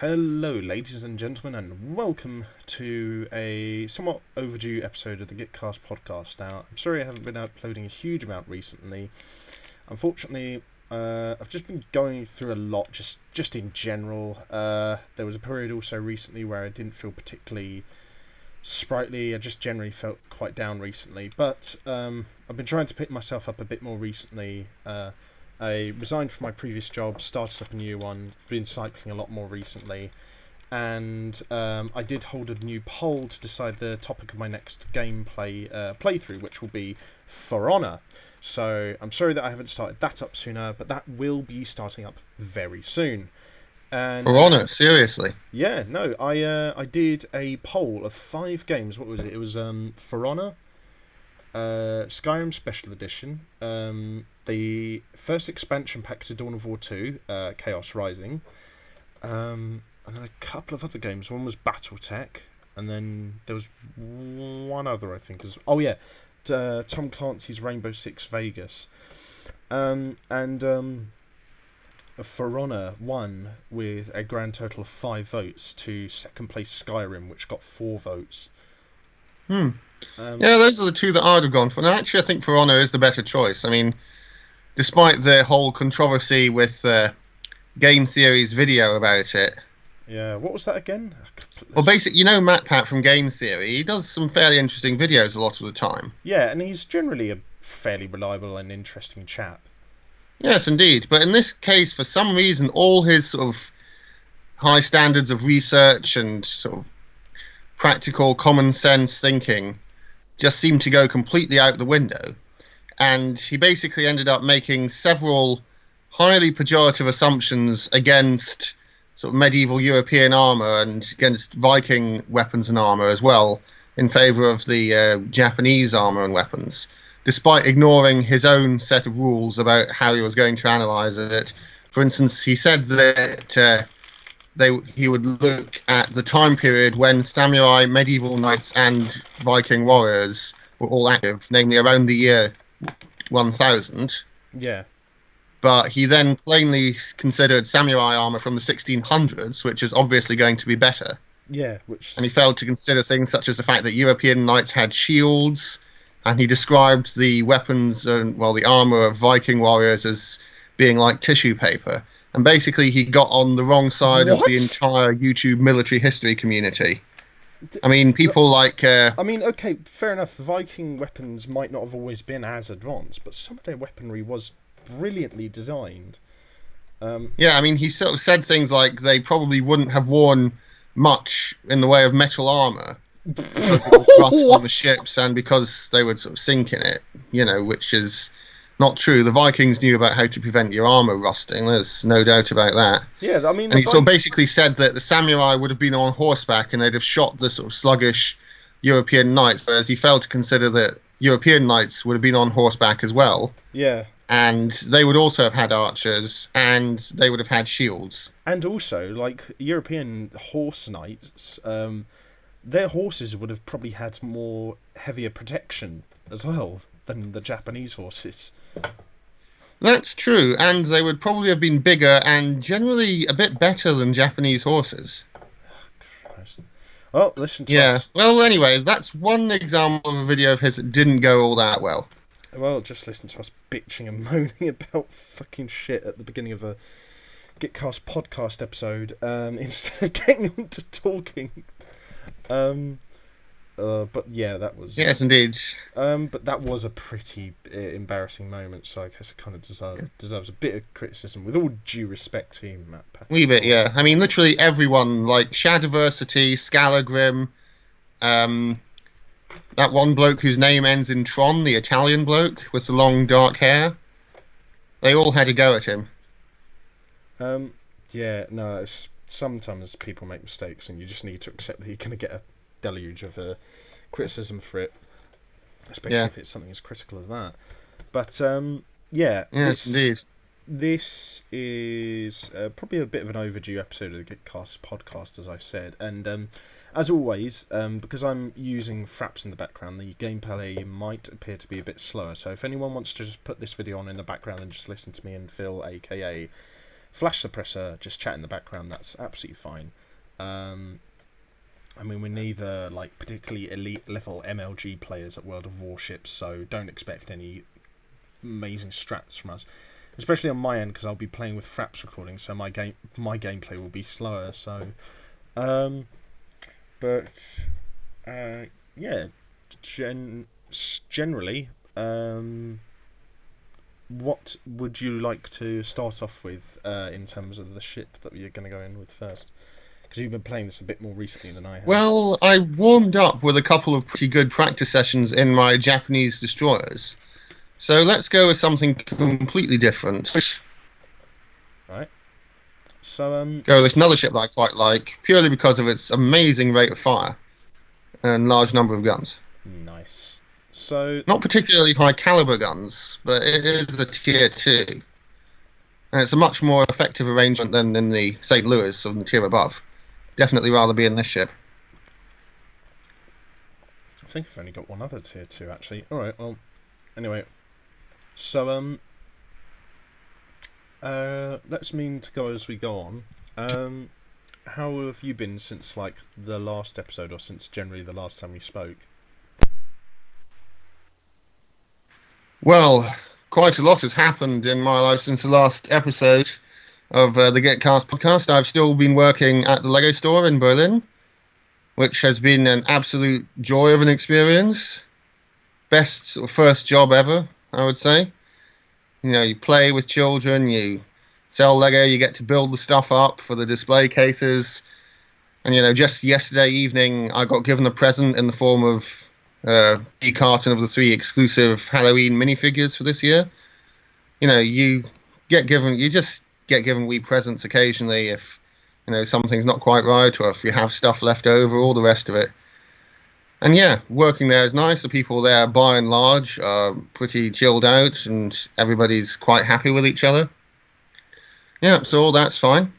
Hello, ladies and gentlemen, and welcome to a somewhat overdue episode of the Gitcast Podcast. Now, I'm sorry I haven't been uploading a huge amount recently. Unfortunately, I've just been going through a lot, just in general. There was a period also recently where I didn't feel particularly sprightly. I just generally felt quite down recently, but I've been trying to pick myself up a bit more recently. I resigned from my previous job, started up a new one, been cycling a lot more recently, and I did hold a new poll to decide the topic of my next gameplay playthrough, which will be For Honor. So I'm sorry that I haven't started that up sooner, but that will be starting up very soon. And For Honor, seriously. yeah, no, I did a poll of 5 games. What was it? It was For Honor, Skyrim Special Edition, the first expansion pack to Dawn of War 2, Chaos Rising, and then a couple of other games. One was BattleTech, and then there was one other, I think. Tom Clancy's Rainbow Six Vegas. And For Honor won with a grand total of 5 votes to second place Skyrim, which got 4 votes. Yeah, those are the two that I'd have gone for. Now, actually, I think For Honor is the better choice. I mean, despite the whole controversy with Game Theory's video about it. Yeah, what was that again? Well, basically, you know Matt Pat from Game Theory. He does some fairly interesting videos a lot of the time. Yeah, and he's generally a fairly reliable and interesting chap. Yes, indeed. But in this case, for some reason, all his sort of high standards of research and sort of practical common sense thinking just seemed to go completely out the window. And he basically ended up making several highly pejorative assumptions against sort of medieval European armor and against Viking weapons and armor as well, in favor of the Japanese armor and weapons, despite ignoring his own set of rules about how he was going to analyze it. For instance, he said that he would look at the time period when samurai, medieval knights, and Viking warriors were all active, namely around the year 1000. Yeah. But he then plainly considered samurai armor from the 1600s, which is obviously going to be better. Yeah, and he failed to consider things such as the fact that European knights had shields, and he described the weapons and, well, the armor of Viking warriors as being like tissue paper. And basically, he got on the wrong side of the entire YouTube military history community. I mean, people like... okay, fair enough. Viking weapons might not have always been as advanced, but some of their weaponry was brilliantly designed. Yeah, I mean, he sort of said things like they probably wouldn't have worn much in the way of metal armor because it would rust on the ships and because they would sort of sink in it, which is not true. The Vikings knew about how to prevent your armor rusting. There's no doubt about that. Yeah, I mean... And he sort of basically said that the samurai would have been on horseback and they'd have shot the sort of sluggish European knights, whereas he failed to consider that European knights would have been on horseback as well. Yeah. And they would also have had archers, and they would have had shields. And also, like, European horse knights, their horses would have probably had more heavier protection as well than the Japanese horses. That's true, and they would probably have been bigger and generally a bit better than Japanese horses. Christ. Well, listen to us. Well, anyway, that's one example of a video of his that didn't go all that well. Well, just listen to us bitching and moaning about fucking shit at the beginning of a Gitcast Podcast episode, instead of getting on to talking. But yeah, that was... Yes, indeed. But that was a pretty embarrassing moment, so I guess it kind of deserves a bit of criticism, with all due respect to you, Matt Pat. Wee bit, yeah. I mean, literally everyone, like Shadiversity, Scalagrim, that one bloke whose name ends in Tron, the Italian bloke with the long dark hair, they all had a go at him. Yeah, no, sometimes people make mistakes and you just need to accept that you're going to get a deluge of criticism for it, especially if it's something as critical as that. But yes, indeed. This is probably a bit of an overdue episode of the Gitcast Podcast, as I said, and as always, because I'm using fraps in the background, the gameplay might appear to be a bit slower. So if anyone wants to just put this video on in the background and just listen to me and Phil, aka flash suppressor, just chat in the background, that's absolutely fine. I mean, we're neither like particularly elite level MLG players at World of Warships, so don't expect any amazing strats from us, especially on my end because I'll be playing with Fraps recording, so my gameplay will be slower. So, yeah, generally, what would you like to start off with in terms of the ship that you're going to go in with first? Because you've been playing this a bit more recently than I have. Well, I warmed up with a couple of pretty good practice sessions in my Japanese destroyers. So let's go with something completely different. Right. So go with another ship that I quite like, purely because of its amazing rate of fire and large number of guns. Nice. So not particularly high caliber guns, but it is a tier 2. And it's a much more effective arrangement than in the St. Louis or the tier above. Definitely rather be in this ship. I think I've only got one other tier 2 actually. Alright, well, anyway. So, let's mean to go as we go on. How have you been since, like, the last episode, or since generally the last time we spoke? Well, quite a lot has happened in my life since the last episode of the Gitcast Podcast. I've still been working at the Lego store in Berlin, which has been an absolute joy of an experience. Best sort of first job ever, I would say. You know, you play with children, you sell Lego, you get to build the stuff up for the display cases. And, you know, just yesterday evening, I got given a present in the form of a carton of the 3 exclusive Halloween minifigures for this year. You know, you just get given wee presents occasionally if, you know, something's not quite right, or if you have stuff left over, all the rest of it. And yeah, working there is nice. The people there, by and large, are pretty chilled out, and everybody's quite happy with each other. Yeah, so all that's fine.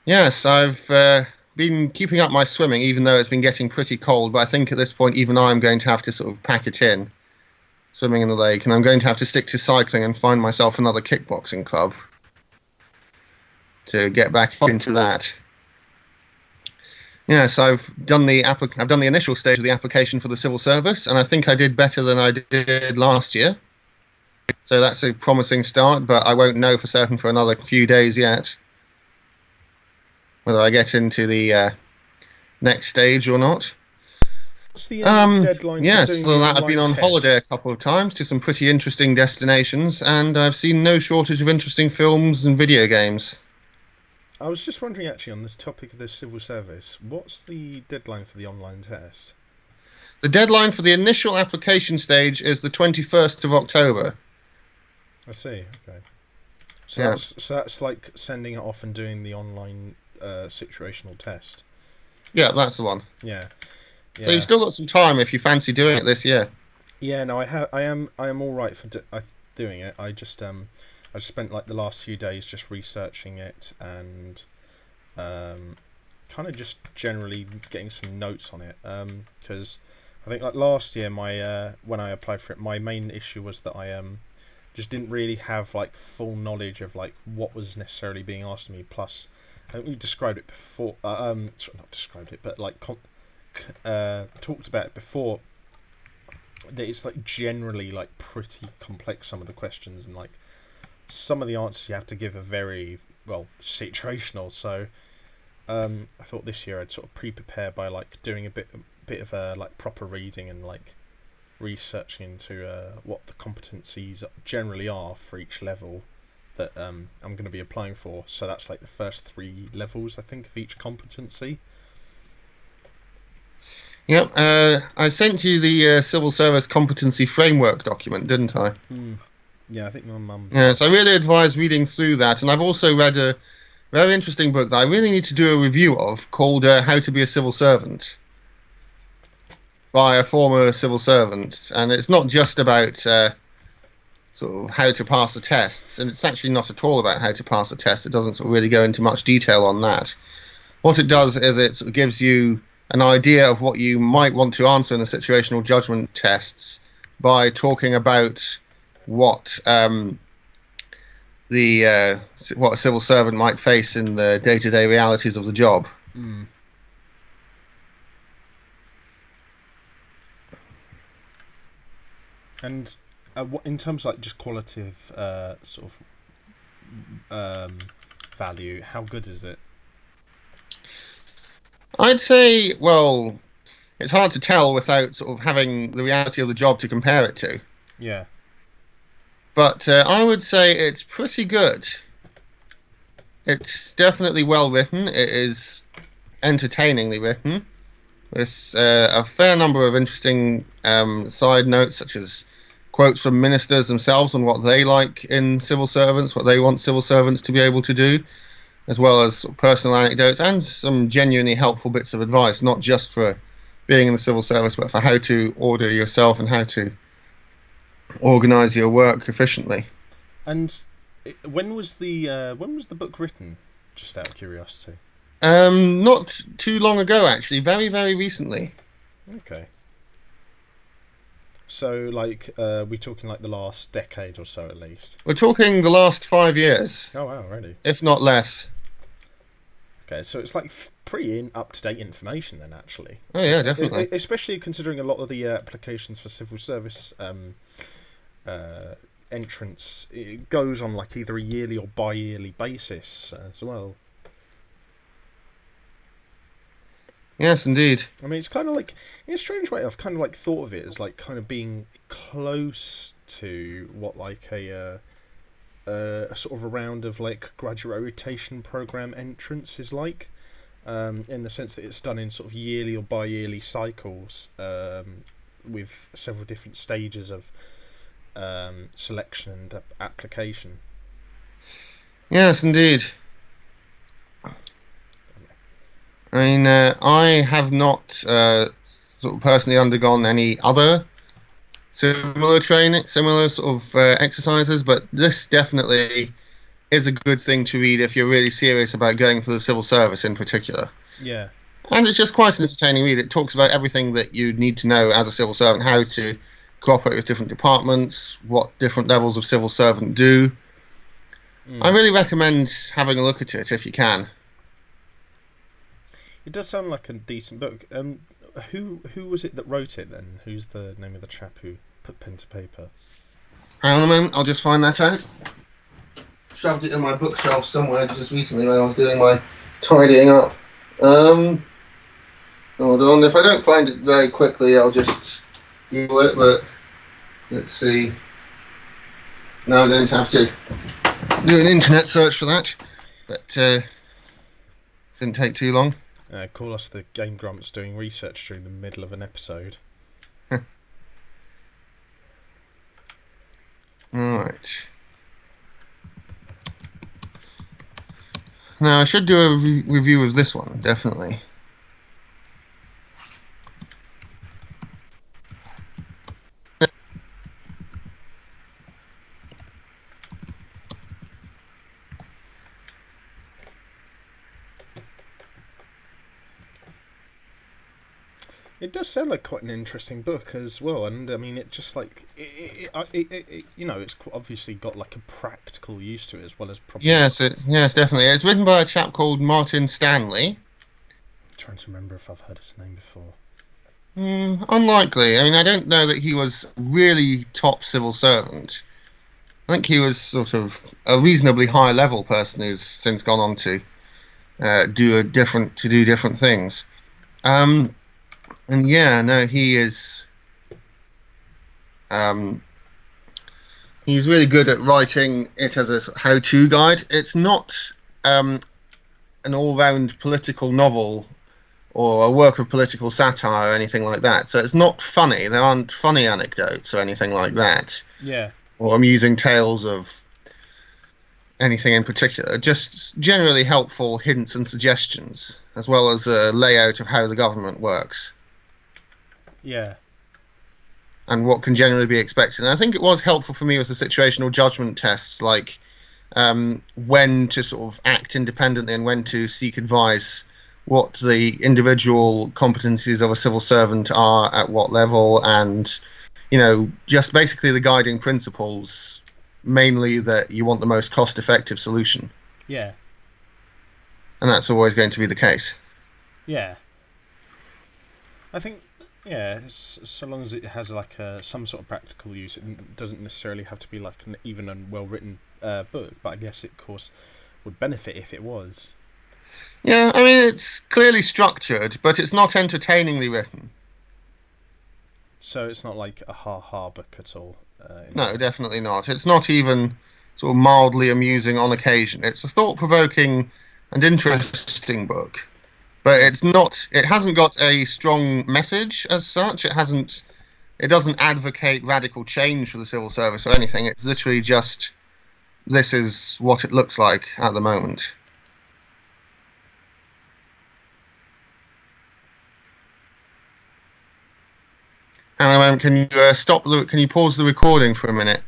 Yes, I've been keeping up my swimming, even though it's been getting pretty cold, but I think at this point even I'm going to have to sort of pack it in, swimming in the lake, and I'm going to have to stick to cycling and find myself another kickboxing club to get back into that. Yes, I've done the initial stage of the application for the civil service, and I think I did better than I did last year. So that's a promising start, but I won't know for certain for another few days yet whether I get into the next stage or not. What's the deadline? Yes, so I've been on holiday a couple of times to some pretty interesting destinations, and I've seen no shortage of interesting films and video games. I was just wondering, actually, on this topic of the civil service, what's the deadline for the online test? The deadline for the initial application stage is the 21st of October. I see, okay. So, yeah. So that's like sending it off and doing the online situational test. Yeah, that's the one. Yeah. So you've still got some time if you fancy doing it this year. Yeah, no, I am all right for doing it. I just I spent like the last few days just researching it and kind of just generally getting some notes on it, because I think like last year my when I applied for it, my main issue was that I just didn't really have like full knowledge of like what was necessarily being asked of me. Plus, I think we described it before. Not described it, but like talked about it before. That it's like generally like pretty complex, some of the questions, and like some of the answers you have to give are very well situational. So I thought this year I'd sort of pre-prepare by like doing a bit of a like proper reading and like researching into what the competencies generally are for each level that I'm going to be applying for. So that's like the first 3 levels, I think, of each competency. Yep, I sent you the Civil Service Competency Framework document, didn't I? Yeah, I think my mum... Yeah, so I really advise reading through that, and I've also read a very interesting book that I really need to do a review of called How to Be a Civil Servant by a former civil servant, and it's not just about sort of how to pass the tests, and it's actually not at all about how to pass the test. It doesn't sort of really go into much detail on that. What it does is it sort of gives you an idea of what you might want to answer in the situational judgment tests by talking about what what a civil servant might face in the day-to-day realities of the job. Mm. And what in terms of like just qualitative sort of value, how good is it? I'd say, well, it's hard to tell without sort of having the reality of the job to compare it to. Yeah. But I would say it's pretty good. It's definitely well written. It is entertainingly written. There's a fair number of interesting side notes, such as quotes from ministers themselves on what they like in civil servants, what they want civil servants to be able to do, as well as personal anecdotes and some genuinely helpful bits of advice, not just for being in the civil service, but for how to order yourself and how to organise your work efficiently. And when was the book written? Just out of curiosity. Not too long ago, actually. Very, very recently. Okay. So, like, we're talking like the last decade or so, at least. We're talking the last 5 years. Oh wow, really? If not less. Okay, so it's like pretty up-to-date information then, actually. Oh yeah, definitely. Especially considering a lot of the applications for civil service entrance, it goes on like either a yearly or bi-yearly basis as well. Yes, indeed. I mean, it's kind of like, in a strange way, I've kind of like thought of it as like kind of being close to what like a sort of a round of like graduate rotation program entrance is like, in the sense that it's done in sort of yearly or bi-yearly cycles, with several different stages of selection and application. Yes, indeed. I mean, I have not sort of personally undergone any other similar training, similar sort of exercises, but this definitely is a good thing to read if you're really serious about going for the civil service in particular. Yeah. And it's just quite an entertaining read. It talks about everything that you need to know as a civil servant, how to cooperate with different departments, what different levels of civil servant do. I really recommend having a look at it if you can. It does sound like a decent book. Who was it that wrote it then? Who's the name of the chap who put pen to paper? Hang on a moment, I'll just find that out. Shoved it in my bookshelf somewhere just recently when I was doing my tidying up. Hold on, if I don't find it very quickly, I'll just Google it, but let's see. No, I don't have to do an internet search for that, but didn't take too long. Call us the Game Grumps doing research during the middle of an episode. Alright. Now, I should do a review of this one, definitely. It does sound like quite an interesting book as well, and I mean, it just like you know, it's obviously got like a practical use to it as well as probably. Yes, definitely. It's written by a chap called Martin Stanley. I'm trying to remember if I've heard his name before. Unlikely. I mean, I don't know that he was really top civil servant. I think he was sort of a reasonably high level person who's since gone on to do different things. And yeah, no, he is. He's really good at writing it as a how-to guide. It's not an all-round political novel or a work of political satire or anything like that. So it's not funny. There aren't funny anecdotes or anything like that. Yeah. Or amusing tales of anything in particular. Just generally helpful hints and suggestions, as well as a layout of how the government works. Yeah. And what can generally be expected. And I think it was helpful for me with the situational judgment tests, like when to sort of act independently and when to seek advice, what the individual competencies of a civil servant are at what level, and, you know, just basically the guiding principles mainly that you want the most cost-effective solution. Yeah. And that's always going to be the case. Yeah. I think, yeah, so long as it has like some sort of practical use, it doesn't necessarily have to be like even a well-written book, but I guess it, of course, would benefit if it was. Yeah, I mean, it's clearly structured, but it's not entertainingly written. So it's not like a ha-ha book at all? No, definitely not. It's not even sort of mildly amusing on occasion. It's a thought-provoking and interesting book, but it's not. It hasn't got a strong message as such. It doesn't advocate radical change for the civil service or anything. It's literally just, this is what it looks like at the moment. Can you Can you pause the recording for a minute?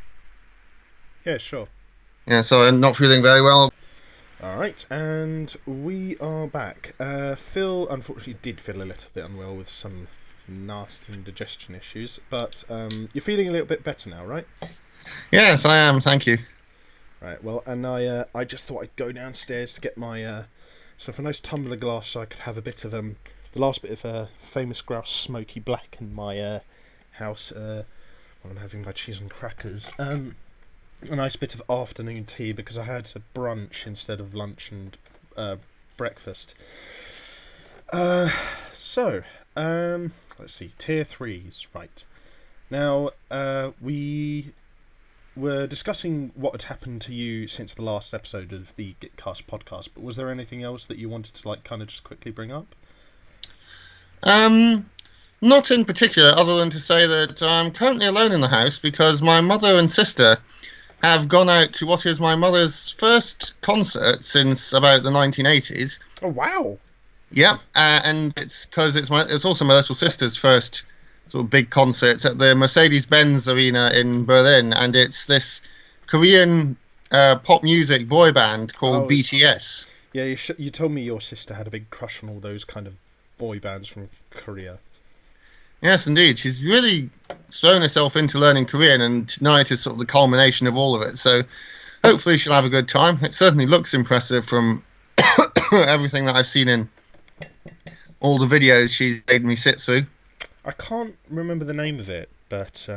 Yeah, sure. Yeah, so I'm not feeling very well. Alright, and we are back. Phil unfortunately did feel a little bit unwell with some nasty indigestion issues, but you're feeling a little bit better now, right? Yes, I am, thank you. Right, well, and I just thought I'd go downstairs to get my a nice tumbler glass so I could have a bit of the last bit of famous grouse smoky black in my house while I'm having my cheese and crackers. A nice bit of afternoon tea because I had a brunch instead of lunch and breakfast. Let's see, tier 3s, right. Now, we were discussing what had happened to you since the last episode of the Gitcast podcast, but was there anything else that you wanted to kind of just quickly bring up? Not in particular, other than to say that I'm currently alone in the house because my mother and sister have gone out to what is my mother's first concert since about the 1980s. Oh, wow. Yeah, and it's because it's also my little sister's first sort of big concert at the Mercedes-Benz Arena in Berlin, and it's this Korean pop music boy band called BTS. Yeah, you told me your sister had a big crush on all those kind of boy bands from Korea. Yes, indeed. She's really thrown herself into learning Korean, and tonight is sort of the culmination of all of it. So hopefully she'll have a good time. It certainly looks impressive from everything that I've seen in all the videos she's made me sit through. I can't remember the name of it, but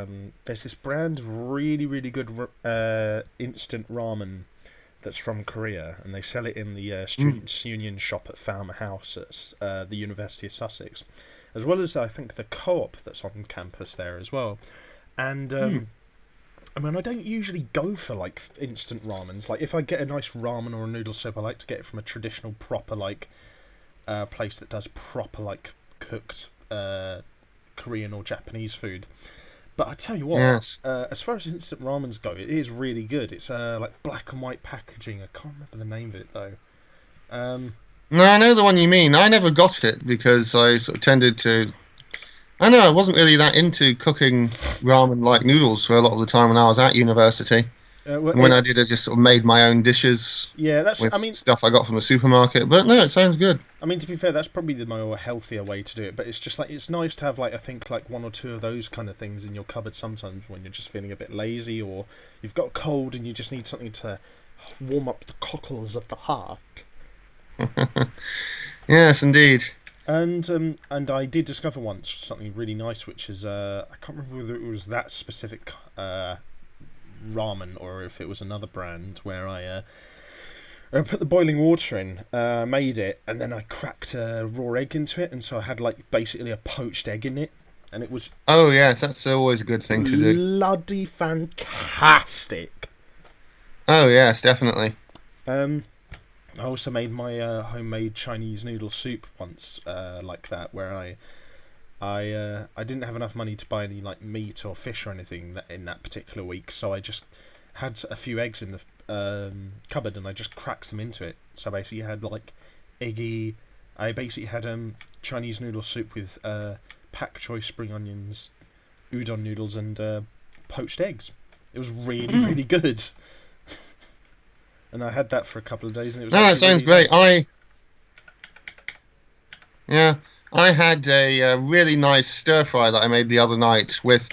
there's this brand of really, really good instant ramen that's from Korea, and they sell it in the Students' Union shop at Falmer House at the University of Sussex, as well as I think the Co-op that's on campus there as well. And I mean, I don't usually go for like instant ramens. Like if I get a nice ramen or a noodle soup, I like to get it from a traditional proper place that does proper cooked Korean or Japanese food. But I tell you what, yes. As far as instant ramens go, it is really good. It's like black and white packaging. I can't remember the name of it though. No, I know the one you mean. I never got it because I sort of tended to. I know I wasn't really that into cooking ramen like noodles for a lot of the time when I was at university. And when I did, I just sort of made my own dishes. Yeah, stuff I got from the supermarket. But no, it sounds good. I mean, to be fair, that's probably the more healthier way to do it. But it's just it's nice to have I think one or two of those kind of things in your cupboard sometimes when you're just feeling a bit lazy or you've got a cold and you just need something to warm up the cockles of the heart. Yes, indeed. And I did discover once something really nice, which is I can't remember whether it was that specific ramen or if it was another brand where I put the boiling water in, made it, and then I cracked a raw egg into it, and so I had basically a poached egg in it, and it was yes, that's always a good thing to do. Bloody fantastic. Oh yes, definitely. I also made my homemade Chinese noodle soup once, like that, where I didn't have enough money to buy any meat or fish or anything in that particular week, so I just had a few eggs in the cupboard and I just cracked them into it. So basically, I had eggy. I basically had Chinese noodle soup with pak choy spring onions, udon noodles, and poached eggs. It was really really good. And I had that for a couple of days, and it was. No, that sounds really great. Nice. I had a really nice stir fry that I made the other night with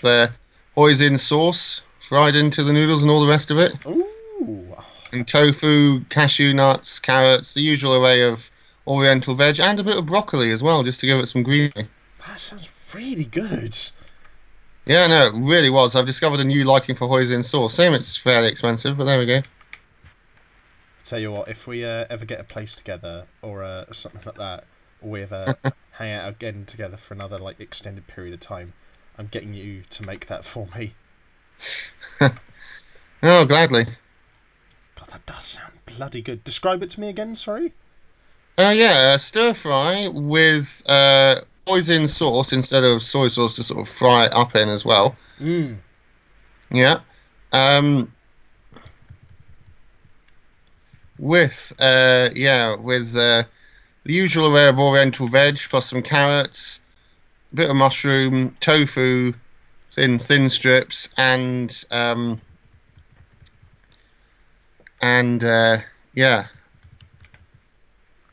hoisin sauce fried into the noodles and all the rest of it. Ooh. And tofu, cashew nuts, carrots, the usual array of oriental veg, and a bit of broccoli as well, just to give it some greenery. That sounds really good. Yeah, no, it really was. I've discovered a new liking for hoisin sauce. Same, it's fairly expensive, but there we go. Tell you what, if we ever get a place together or something like that, or we ever hang out again together for another like extended period of time, I'm getting you to make that for me. Oh, gladly. God, that does sound bloody good. Describe it to me again, sorry? Yeah, stir fry with hoisin sauce instead of soy sauce to sort of fry it up in as well. Mm. Yeah. With the usual array of oriental veg plus some carrots, a bit of mushroom, tofu in thin strips, and yeah.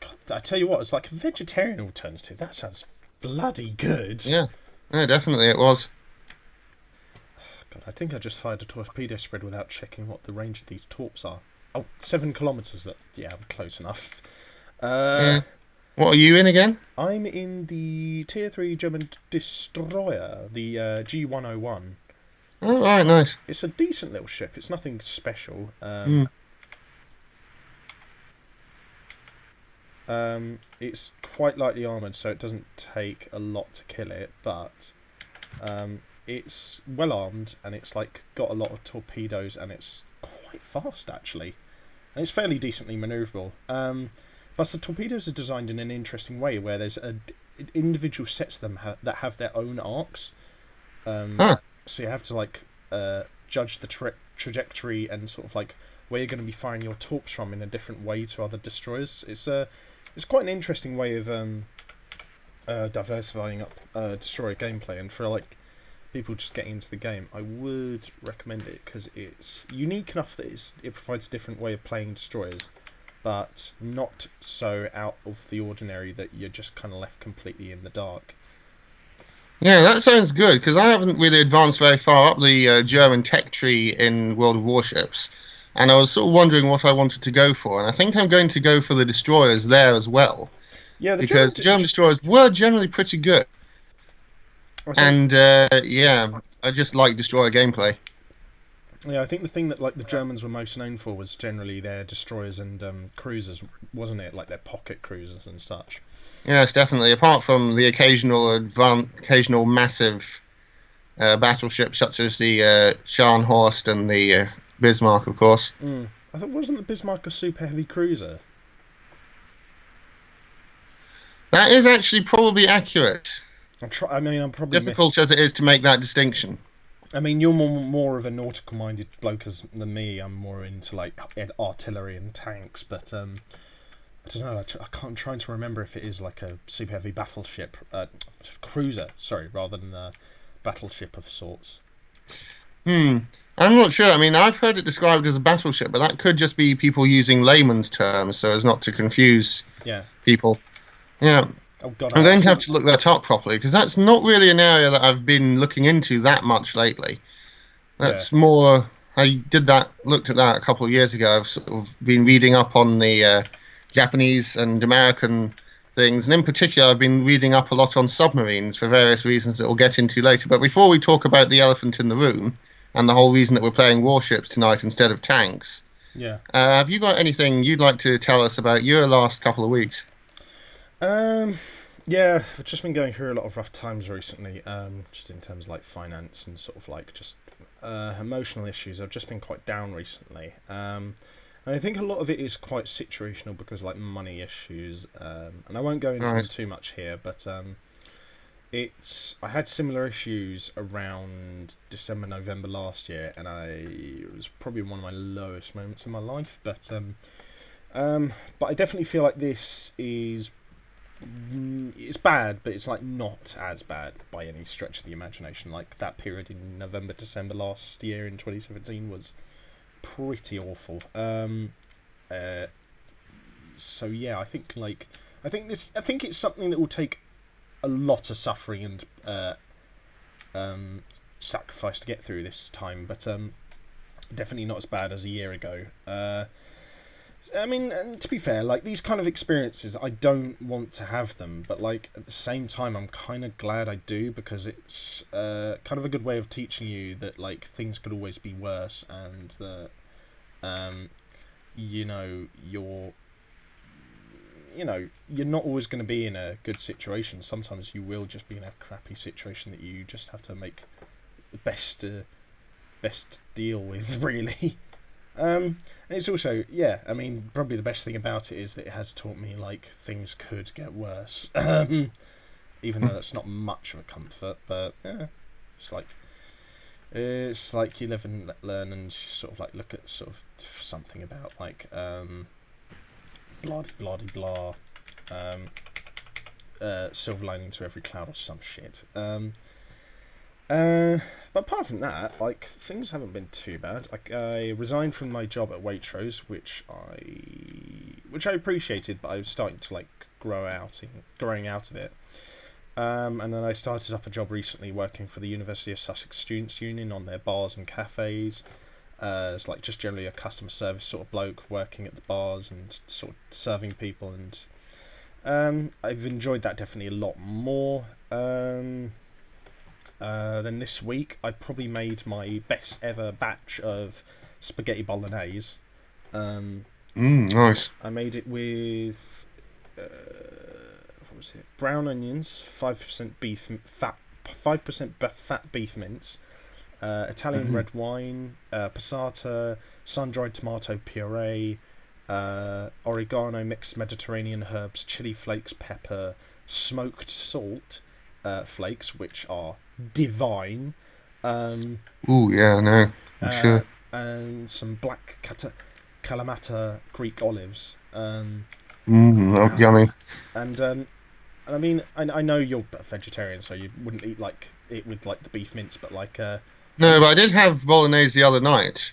God, I tell you what, it's like a vegetarian alternative. That sounds bloody good. Yeah, definitely it was. God, I think I just fired a torpedo spread without checking what the range of these torps are. Oh, 7 kilometres. Yeah, I'm close enough. Yeah. What are you in again? I'm in the Tier 3 German destroyer, the G101. Oh, right, nice. It's a decent little ship. It's nothing special. It's quite lightly armoured, so it doesn't take a lot to kill it, but it's well armed, and it's like got a lot of torpedoes, and it's quite fast actually, and it's fairly decently manoeuvrable. But the torpedoes are designed in an interesting way, where there's individual sets of them that have their own arcs. So you have to like judge the trajectory and sort of like where you're going to be firing your torps from in a different way to other destroyers. It's quite an interesting way of diversifying up destroyer gameplay, and for like people just getting into the game, I would recommend it because it's unique enough that it provides a different way of playing destroyers, but not so out of the ordinary that you're just kind of left completely in the dark. Yeah, that sounds good, because I haven't really advanced very far up the German tech tree in World of Warships, and I was sort of wondering what I wanted to go for, and I think I'm going to go for the destroyers there as well. Yeah, because German destroyers were generally pretty good. And I just like destroyer gameplay. Yeah, I think the thing that like the Germans were most known for was generally their destroyers and cruisers, wasn't it? Like their pocket cruisers and such. Yes, definitely. Apart from the occasional massive battleships such as the Scharnhorst and the Bismarck, of course. I thought, wasn't the Bismarck a super heavy cruiser? That is actually probably accurate. I'm probably difficult as it is to make that distinction. I mean, you're more of a nautical-minded bloke than me. I'm more into like artillery and tanks, but I don't know. I'm trying to remember if it is like a super heavy battleship, cruiser. Sorry, rather than a battleship of sorts. I'm not sure. I mean, I've heard it described as a battleship, but that could just be people using layman's terms so as not to confuse people. Yeah. Oh, God, I'm going to have to look that up properly, because that's not really an area that I've been looking into that much lately. That's more... I looked at that a couple of years ago. I've sort of been reading up on the Japanese and American things, and in particular I've been reading up a lot on submarines for various reasons that we'll get into later. But before we talk about the elephant in the room, and the whole reason that we're playing warships tonight instead of tanks, have you got anything you'd like to tell us about your last couple of weeks? Yeah, I've just been going through a lot of rough times recently, just in terms of like finance and sort of like just emotional issues. I've just been quite down recently. And I think a lot of it is quite situational because of like money issues, and I won't go into them too much here, but I had similar issues around December, November last year, and it was probably one of my lowest moments in my life, but I definitely feel like this is... It's bad, but it's like not as bad by any stretch of the imagination. Like that period in November, December last year in 2017 was pretty awful. So yeah, I think it's something that will take a lot of suffering and sacrifice to get through this time. But definitely not as bad as a year ago. I mean, and to be fair, like, these kind of experiences, I don't want to have them, but, like, at the same time, I'm kind of glad I do, because it's kind of a good way of teaching you that, like, things could always be worse, and that, you know, you're not always going to be in a good situation. Sometimes you will just be in a crappy situation that you just have to make the best deal with, really. And it's also, yeah, I mean, probably the best thing about it is that it has taught me, like, things could get worse. Even though that's not much of a comfort, but yeah, it's like you live and learn, and sort of like look at sort of something about like blah blah blah, silver lining to every cloud or some shit. But apart from that, like, things haven't been too bad. Like, I resigned from my job at Waitrose, which I appreciated, but I was starting to like growing out of it. And then I started up a job recently working for the University of Sussex Students' Union on their bars and cafes. As like just generally a customer service sort of bloke working at the bars and sort of serving people, and I've enjoyed that definitely a lot more. Then this week I probably made my best ever batch of spaghetti bolognese. Nice. I made it with what was it? Brown onions, 5% beef fat, 5% fat beef mince, Italian red wine, passata, sun-dried tomato puree, oregano, mixed Mediterranean herbs, chili flakes, pepper, smoked salt flakes, which are divine. Ooh, yeah, no, I'm sure. And some black Kalamata Greek olives. Yummy. And I mean, I know you're a vegetarian, so you wouldn't eat like it with like the beef mince, but like No, but I did have bolognese the other night.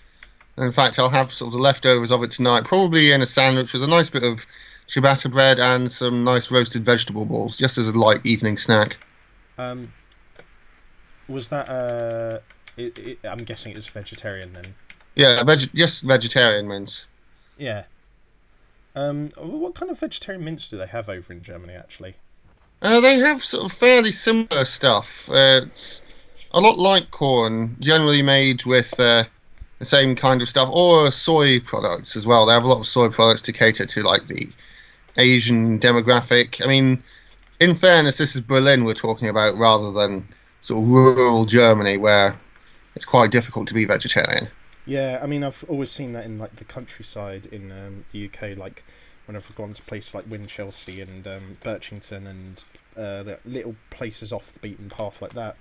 In fact, I'll have sort of the leftovers of it tonight, probably in a sandwich with a nice bit of ciabatta bread and some nice roasted vegetable balls, just as a light evening snack. Was that I'm guessing it was vegetarian then. Yeah, just vegetarian mince. Yeah. What kind of vegetarian mince do they have over in Germany, actually? They have sort of fairly similar stuff. It's a lot like corn, generally made with the same kind of stuff, or soy products as well. They have a lot of soy products to cater to like the Asian demographic. I mean, in fairness, this is Berlin we're talking about rather than sort of rural Germany, where it's quite difficult to be vegetarian. Yeah, I mean, I've always seen that in like the countryside in the UK, like whenever I've gone to places like Winchelsea and Birchington and the little places off the beaten path like that.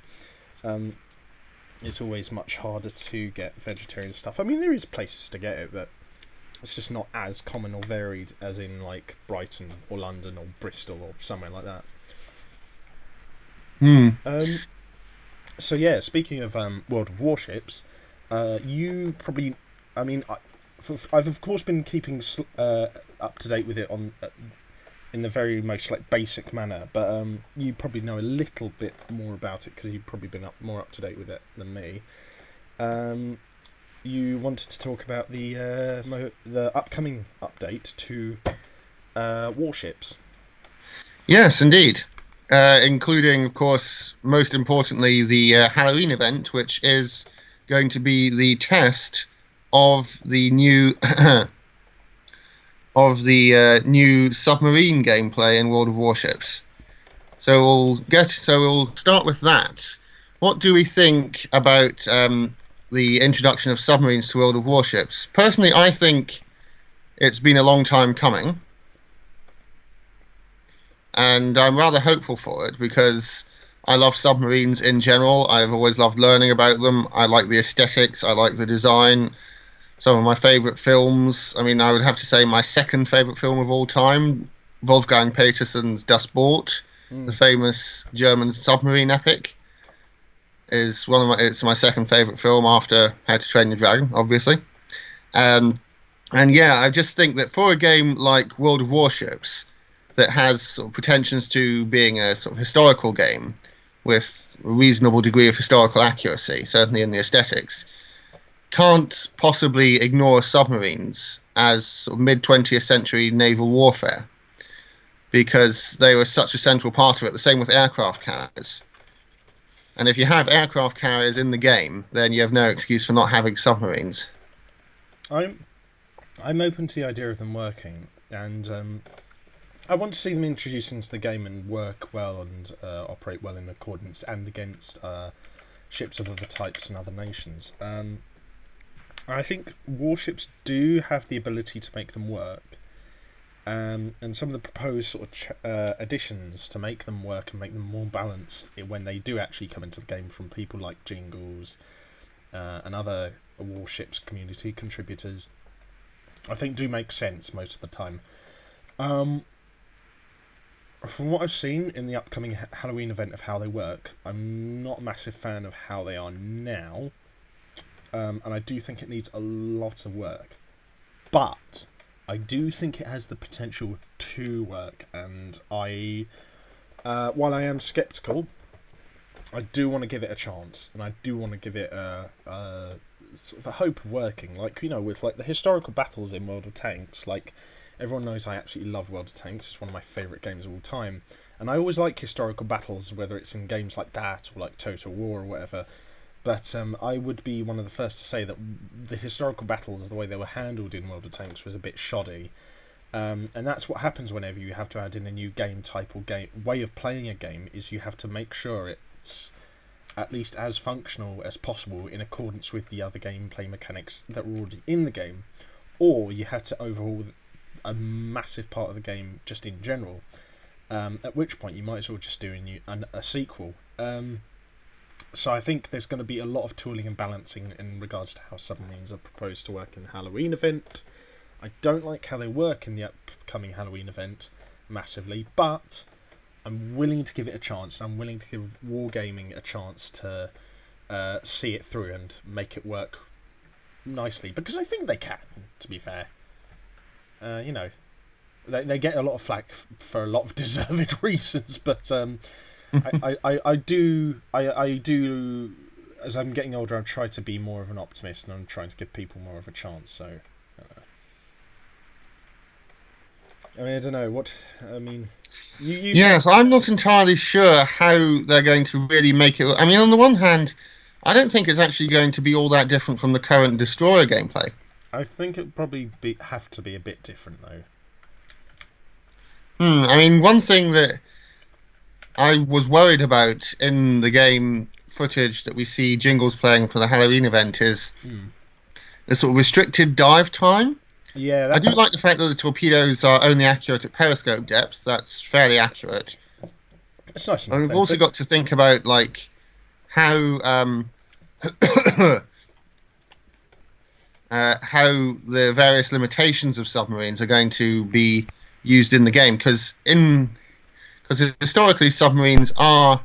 It's always much harder to get vegetarian stuff. I mean, there is places to get it, but it's just not as common or varied as in like Brighton or London or Bristol or somewhere like that. So yeah, speaking of World of Warships, you probably, I mean, I've of course been keeping up to date with it on in the very most like basic manner, but you probably know a little bit more about it because you've probably been more up to date with it than me. You wanted to talk about the upcoming update to Warships. Yes, indeed. Including, of course, most importantly, the Halloween event, which is going to be the test of the new new submarine gameplay in World of Warships. So we'll start with that. What do we think about the introduction of submarines to World of Warships? Personally, I think it's been a long time coming. And I'm rather hopeful for it because I love submarines in general. I've always loved learning about them. I like the aesthetics. I like the design. Some of my favourite films. I mean, I would have to say my second favourite film of all time, Wolfgang Petersen's Das Boot, the famous German submarine epic, is it's my second favourite film after How to Train Your Dragon, obviously. And yeah, I just think that for a game like World of Warships, that has sort of pretensions to being a sort of historical game with a reasonable degree of historical accuracy, certainly in the aesthetics, can't possibly ignore submarines as sort of mid-20th century naval warfare, because they were such a central part of it. The same with aircraft carriers. And if you have aircraft carriers in the game, then you have no excuse for not having submarines. I'm open to the idea of them working, and I want to see them introduced into the game and work well and operate well in accordance and against ships of other types and other nations. I think warships do have the ability to make them work, and some of the proposed sort of additions to make them work and make them more balanced when they do actually come into the game from people like Jingles and other warships community contributors, I think do make sense most of the time. From what I've seen in the upcoming Halloween event of how they work, I'm not a massive fan of how they are now. And I do think it needs a lot of work. But I do think it has the potential to work. And while I am sceptical, I do want to give it a chance. And I do want to give it a sort of a hope of working. Like, you know, with like the historical battles in World of Tanks, like, everyone knows I absolutely love World of Tanks. It's one of my favourite games of all time. And I always like historical battles, whether it's in games like that or like Total War or whatever. But I would be one of the first to say that the historical battles, the way they were handled in World of Tanks, was a bit shoddy. And that's what happens whenever you have to add in a new game type or way of playing a game, is you have to make sure it's at least as functional as possible in accordance with the other gameplay mechanics that were already in the game. Or you have to overhaul a massive part of the game just in general. At which point you might as well just do a sequel. So I think there's going to be a lot of tooling and balancing in regards to how submarines are proposed to work in the Halloween event. I don't like how they work in the upcoming Halloween event massively, but I'm willing to give it a chance, and I'm willing to give Wargaming a chance to see it through and make it work nicely, because I think they can, to be fair. You know, they get a lot of flack for a lot of deserved reasons, but I do, as I'm getting older, I try to be more of an optimist, and I'm trying to give people more of a chance. So, I mean, I don't know what I mean. Yes, I'm not entirely sure how they're going to really make it. I mean, on the one hand, I don't think it's actually going to be all that different from the current Destroyer gameplay. I think it'd probably have to be a bit different, though. I mean, one thing that I was worried about in the game footage that we see Jingles playing for the Halloween event is the sort of restricted dive time. Yeah, I do like the fact that the torpedoes are only accurate at periscope depth. That's fairly accurate. It's nice. And we've also got to think about like how how the various limitations of submarines are going to be used in the game, because historically submarines are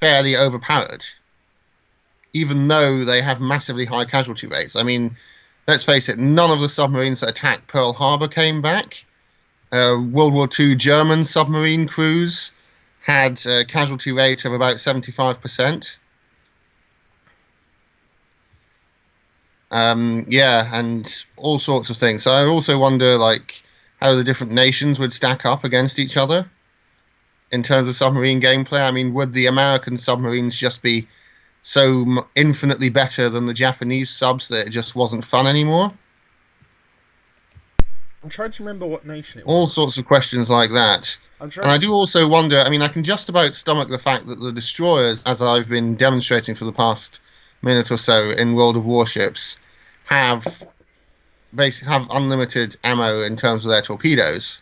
fairly overpowered, even though they have massively high casualty rates. I mean, let's face it, none of the submarines that attacked Pearl Harbor came back. World War II German submarine crews had a casualty rate of about 75%. And all sorts of things. So I also wonder, like, how the different nations would stack up against each other in terms of submarine gameplay. I mean, would the American submarines just be so infinitely better than the Japanese subs that it just wasn't fun anymore? I'm trying to remember what nation it was. All sorts of questions like that. And I do also wonder, I mean, I can just about stomach the fact that the destroyers, as I've been demonstrating for the past minute or so in World of Warships, have unlimited ammo in terms of their torpedoes.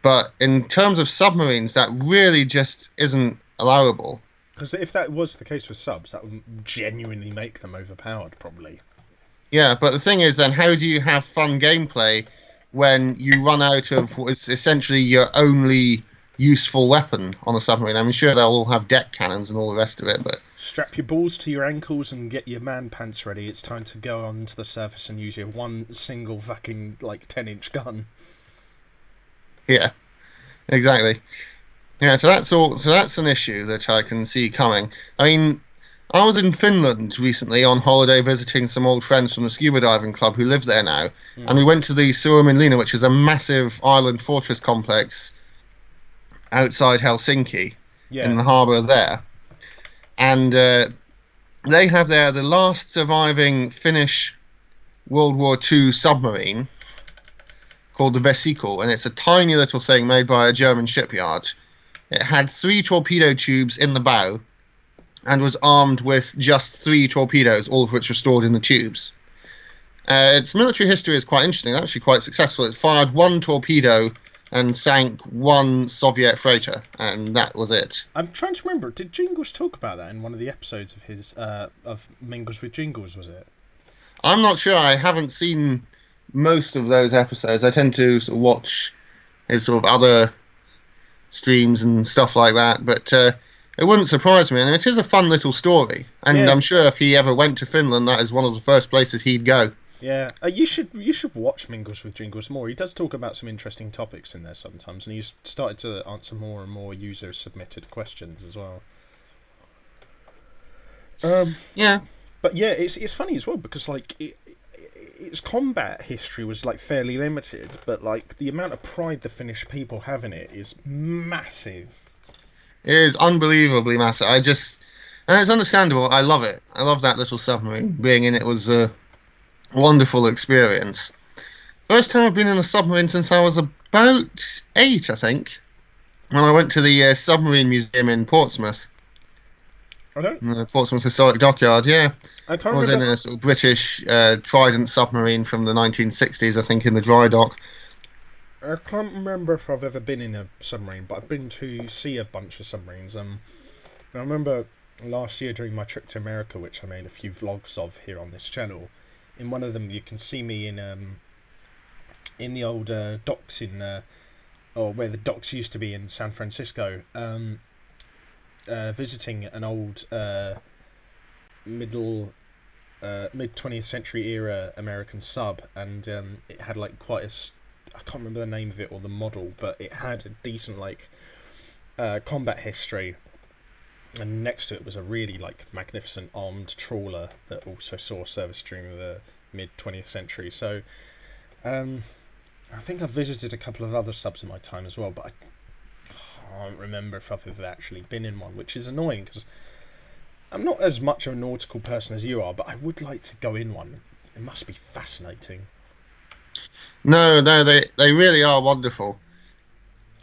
But in terms of submarines, that really just isn't allowable. Because if that was the case with subs, that would genuinely make them overpowered, probably. Yeah, but the thing is then, how do you have fun gameplay when you run out of what is essentially your only useful weapon on a submarine? I mean, sure, they'll all have deck cannons and all the rest of it, but... Strap your balls to your ankles and get your man pants ready. It's time to go onto the surface and use your one single fucking, like, 10-inch gun. Yeah, exactly. Yeah, so that's an issue that I can see coming. I mean, I was in Finland recently on holiday visiting some old friends from the scuba diving club who live there now, and we went to the Suomenlinna, which is a massive island fortress complex outside Helsinki in the harbour there. And they have there the last surviving Finnish World War II submarine called the Vesicle, and it's a tiny little thing made by a German shipyard. It had 3 torpedo tubes in the bow and was armed with just 3 torpedoes, all of which were stored in the tubes. Its military history is quite interesting, actually quite successful. It fired 1 torpedo and sank 1 Soviet freighter, and that was it. I'm trying to remember, did Jingles talk about that in one of the episodes of his, of Mingles with Jingles, was it? I'm not sure, I haven't seen most of those episodes. I tend to sort of watch his sort of other streams and stuff like that, but it wouldn't surprise me, and it is a fun little story. And I'm sure if he ever went to Finland, that is one of the first places he'd go. Yeah, you should watch Mingles with Jingles more. He does talk about some interesting topics in there sometimes, and he's started to answer more and more user-submitted questions as well. Yeah. But yeah, it's funny as well, because like its combat history was like fairly limited, but like the amount of pride the Finnish people have in it is massive. It is unbelievably massive. And it's understandable. I love it. I love that little submarine. Being in it was a wonderful experience. First time I've been in a submarine since I was about 8, I think, when I went to the submarine museum in Portsmouth. The Portsmouth Historic Dockyard, yeah. I was in a sort of British Trident submarine from the 1960s, I think, in the dry dock. I can't remember if I've ever been in a submarine, but I've been to see a bunch of submarines. I remember last year during my trip to America, which I made a few vlogs of here on this channel. In one of them, you can see me in the old docks or where the docks used to be in San Francisco, visiting an old mid 20th century era American sub, and it had like quite a I can't remember the name of it or the model, but it had a decent like combat history, and next to it was a really like magnificent armed trawler that also saw service during the mid 20th century. So I think I've visited a couple of other subs in my time as well, but I can't remember if I've ever actually been in one, which is annoying because I'm not as much of a nautical person as you are, but I would like to go in one. It must be fascinating. No, they really are wonderful.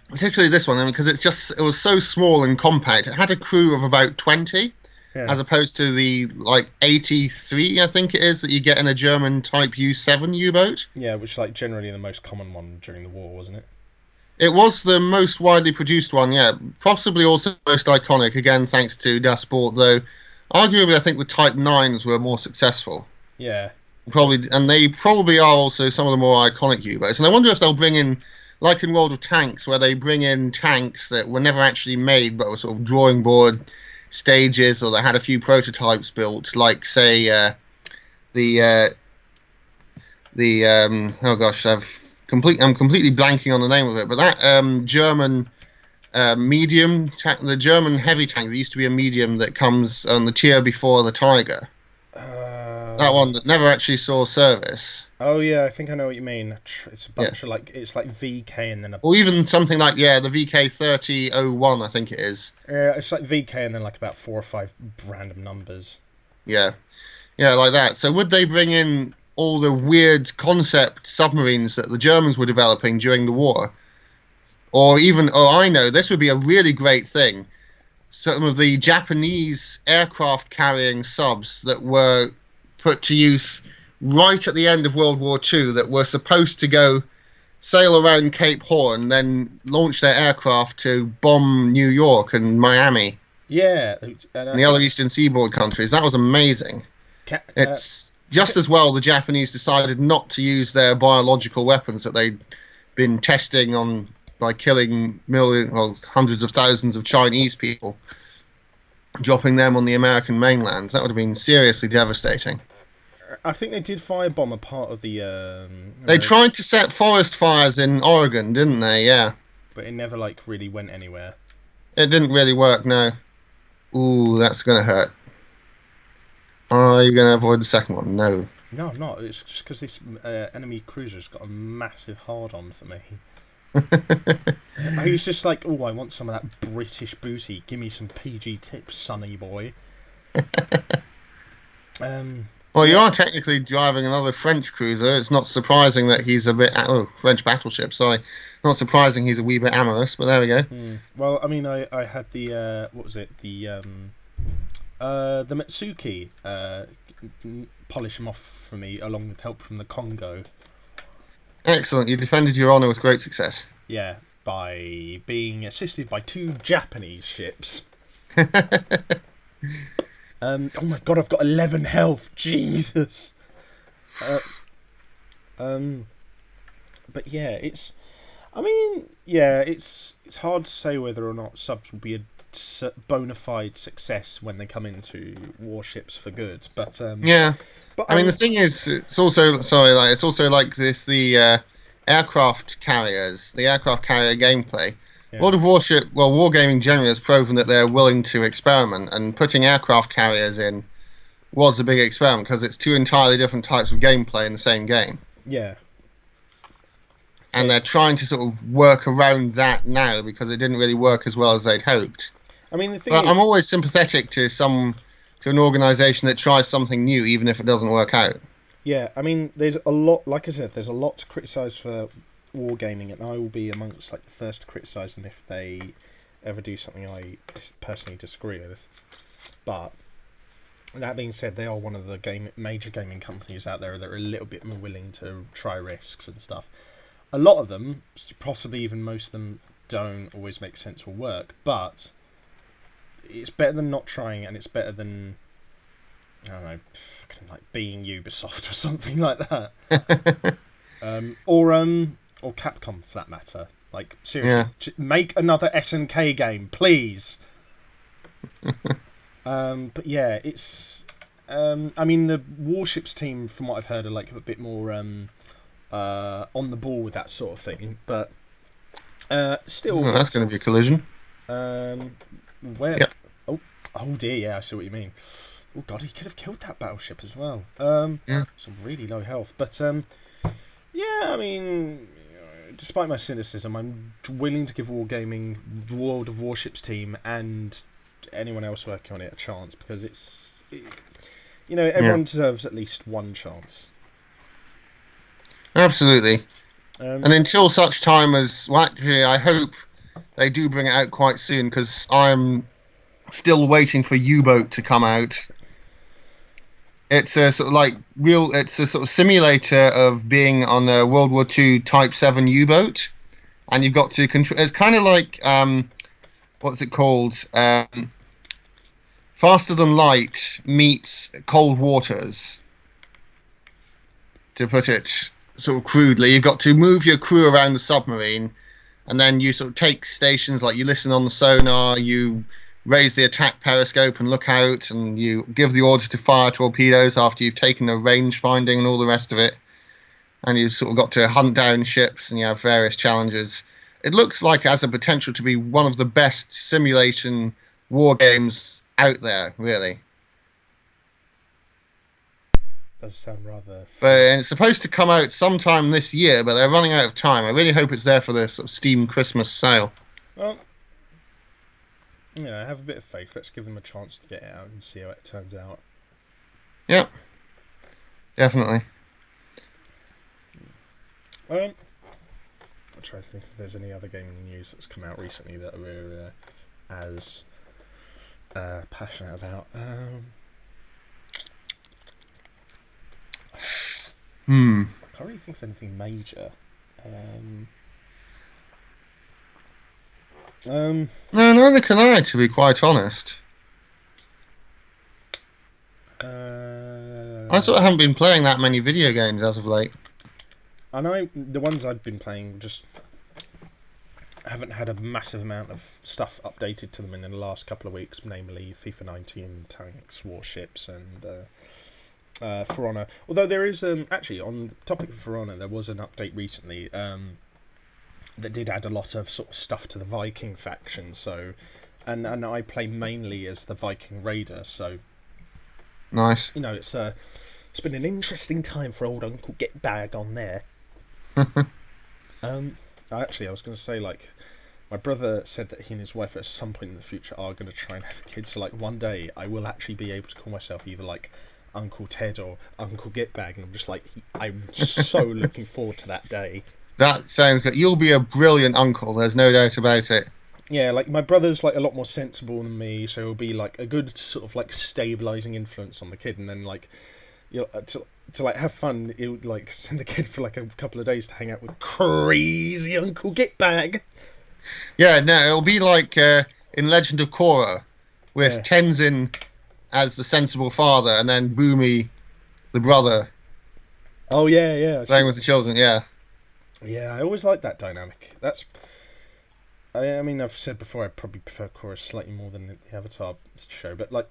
Particularly this one, because it was so small and compact. It had a crew of about 20, as opposed to the like 83, I think it is, that you get in a German Type U-7 U-boat. Yeah, which is like generally the most common one during the war, wasn't it? It was the most widely produced one, yeah. Possibly also most iconic, again thanks to Das Boot, though arguably I think the Type 9s were more successful. Yeah. They probably are also some of the more iconic U-boats. And I wonder if they'll bring in, like in World of Tanks, where they bring in tanks that were never actually made but were sort of drawing board stages, or that had a few prototypes built, like say oh gosh, I'm completely blanking on the name of it, but that German medium tank, the German heavy tank that used to be a medium that comes on the tier before the Tiger. That one that never actually saw service. Oh yeah, I think I know what you mean. It's a bunch of like, it's like VK and then or even something like the VK3001, I think it is. Yeah, it's like VK and then like about 4 or 5 random numbers. Yeah, like that. So would they bring in all the weird concept submarines that the Germans were developing during the war? Or even, I know, this would be a really great thing. Some of the Japanese aircraft carrying subs that were put to use right at the end of World War II, that were supposed to go sail around Cape Horn, then launch their aircraft to bomb New York and Miami. Yeah. And the other eastern seaboard countries. That was amazing. It's just as well the Japanese decided not to use their biological weapons that they'd been testing on by killing hundreds of thousands of Chinese people, dropping them on the American mainland. That would have been seriously devastating. I think they did firebomb a part of the... they tried to set forest fires in Oregon, didn't they? Yeah. But it never, really went anywhere. It didn't really work, no. Ooh, that's going to hurt. Are you going to avoid the second one? No. No, I'm not. It's just because this enemy cruiser's got a massive hard-on for me. He's just like, oh, I want some of that British booty. Give me some PG tips, sonny boy. Well, you are technically driving another French cruiser. It's not surprising that he's a bit... French battleship, sorry. Not surprising he's a wee bit amorous, but there we go. Well, I mean, I had the... what was it? The Mitsuki polish him off for me, along with help from the Congo. Excellent. You defended your honour with great success. Yeah, by being assisted by 2 Japanese ships. Oh my god, I've got 11 health. Jesus. But yeah, it's hard to say whether or not subs will be a bona fide success when they come into Warships for good. But yeah. But I mean, the thing is, it's also like this the aircraft carriers, the aircraft carrier gameplay. Yeah. A lot of wargaming generally has proven that they're willing to experiment, and putting aircraft carriers in was a big experiment because it's 2 entirely different types of gameplay in the same game. Yeah. And they're trying to sort of work around that now because it didn't really work as well as they'd hoped. I mean, I'm always sympathetic to an organisation that tries something new, even if it doesn't work out. Yeah, I mean, there's a lot. Like I said, there's a lot to criticise for wargaming, and I will be amongst like the first to criticise them if they ever do something I personally disagree with. But that being said, they are one of the major gaming companies out there that are a little bit more willing to try risks and stuff. A lot of them, possibly even most of them, don't always make sense or work, but it's better than not trying, and it's better than, I don't know, like being Ubisoft or something like that. Or Capcom for that matter. Like, seriously, make another SNK game, please. But yeah, it's I mean, the Warships team, from what I've heard, are like a bit more on the ball with that sort of thing, but still. Oh, that's going to be a collision. Where? Yep. Oh dear, yeah, I see what you mean. Oh god, he could have killed that battleship as well. Some really low health, but yeah, I mean, despite my cynicism, I'm willing to give Wargaming, World of Warships team, and anyone else working on it a chance, because everyone deserves at least one chance. Absolutely. And until such time as, well, actually, I hope they do bring it out quite soon, because I'm still waiting for U-Boat to come out. It's a sort of it's a sort of simulator of being on a World War II Type 7 U-Boat, and you've got to control. It's kind of like what's it called? Faster Than Light meets Cold Waters. To put it sort of crudely, you've got to move your crew around the submarine, and then you sort of take stations, like you listen on the sonar, you raise the attack periscope and look out, and you give the order to fire torpedoes after you've taken the range finding and all the rest of it. And you've sort of got to hunt down ships, and you have various challenges. It looks like it has the potential to be one of the best simulation war games out there, really. Does sound rather... And it's supposed to come out sometime this year, but they're running out of time. I really hope it's there for the sort of Steam Christmas sale. Well, I have a bit of faith. Let's give them a chance to get it out and see how it turns out. Yep. Definitely. I'll try to think if there's any other gaming news that's come out recently that we're as passionate about. I can't really think of anything major. No, neither can I, to be quite honest. I sort of haven't been playing that many video games as of late. I know the ones I've been playing just haven't had a massive amount of stuff updated to them in the last couple of weeks, namely FIFA 19, Tanks, Warships, and For Honor. Although there is, actually, on the topic of For Honor, there was an update recently that did add a lot of sort of stuff to the Viking faction. So, and I play mainly as the Viking Raider, so Nice. You know, it's been an interesting time for old Uncle Gitbag on there. I was going to say, like, my brother said that he and his wife at some point in the future are going to try and have kids. So, like, one day I will actually be able to call myself either, like, Uncle Ted or Uncle Gitbag. And I'm just like, I'm so looking forward to that day. That sounds good. You'll be a brilliant uncle, there's no doubt about it. Yeah, like, my brother's, like, a lot more sensible than me. So he'll be, like, a good sort of, like, stabilising influence on the kid. And then, like, you know, to like have fun, he would like send the kid for like a couple of days to hang out with crazy Uncle Gitbag. Yeah, no, it'll be like in Legend of Korra, with Tenzin as the sensible father, and then Boomy, the brother. Oh yeah. Playing with the children, yeah. Yeah, I always like that dynamic. I mean, I've said before I probably prefer Korra slightly more than the Avatar show, but like.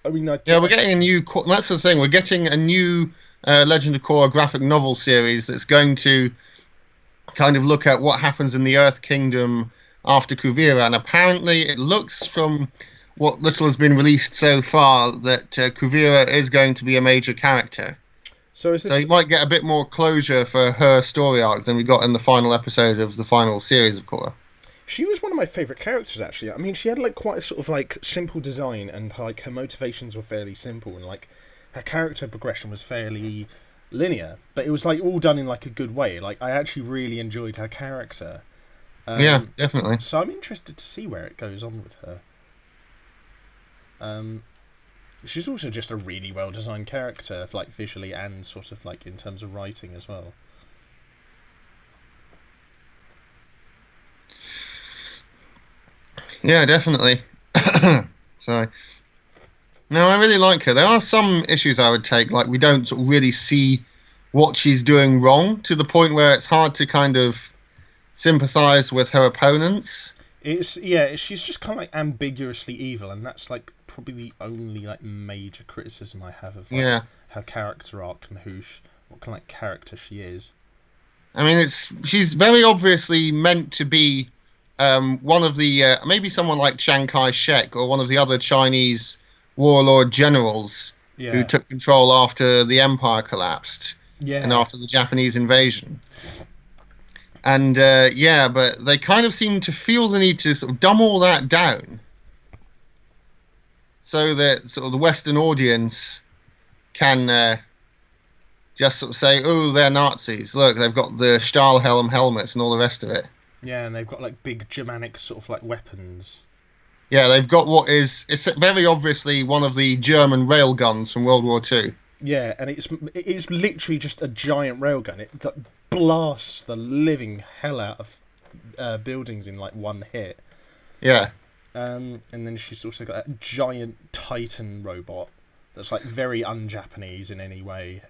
I mean, we're getting a new. That's the thing. We're getting a new Legend of Korra graphic novel series that's going to kind of look at what happens in the Earth Kingdom after Kuvira, and apparently it looks from what little has been released so far that Kuvira is going to be a major character. So you might get a bit more closure for her story arc than we got in the final episode of the final series of Korra. She was one of my favourite characters, actually. I mean, she had, like, quite a sort of, like, simple design, and, like, her motivations were fairly simple, and, like, her character progression was fairly linear, but it was, like, all done in, like, a good way. Like, I actually really enjoyed her character. Yeah, definitely. So I'm interested to see where it goes on with her. She's also just a really well-designed character, like, visually and sort of, like, in terms of writing as well. Yeah, definitely. Sorry. No, I really like her. There are some issues I would take, like we don't sort of really see what she's doing wrong, to the point where it's hard to kind of sympathise with her opponents. She's just kind of like ambiguously evil, and that's like probably the only like major criticism I have of like, her character arc and what kind of like character she is. I mean, she's very obviously meant to be one of the maybe someone like Chiang Kai-shek or one of the other Chinese warlord generals who took control after the empire collapsed and after the Japanese invasion. And but they kind of seem to feel the need to sort of dumb all that down so that sort of the Western audience can just sort of say, oh, they're Nazis. Look, they've got the Stahlhelm helmets and all the rest of it. Yeah, and they've got like big Germanic sort of like weapons. Yeah, they've got it's very obviously one of the German railguns from World War II. Yeah, and it's literally just a giant railgun. It blasts the living hell out of buildings in like one hit. Yeah. And then she's also got a giant Titan robot that's like very un-Japanese in any way.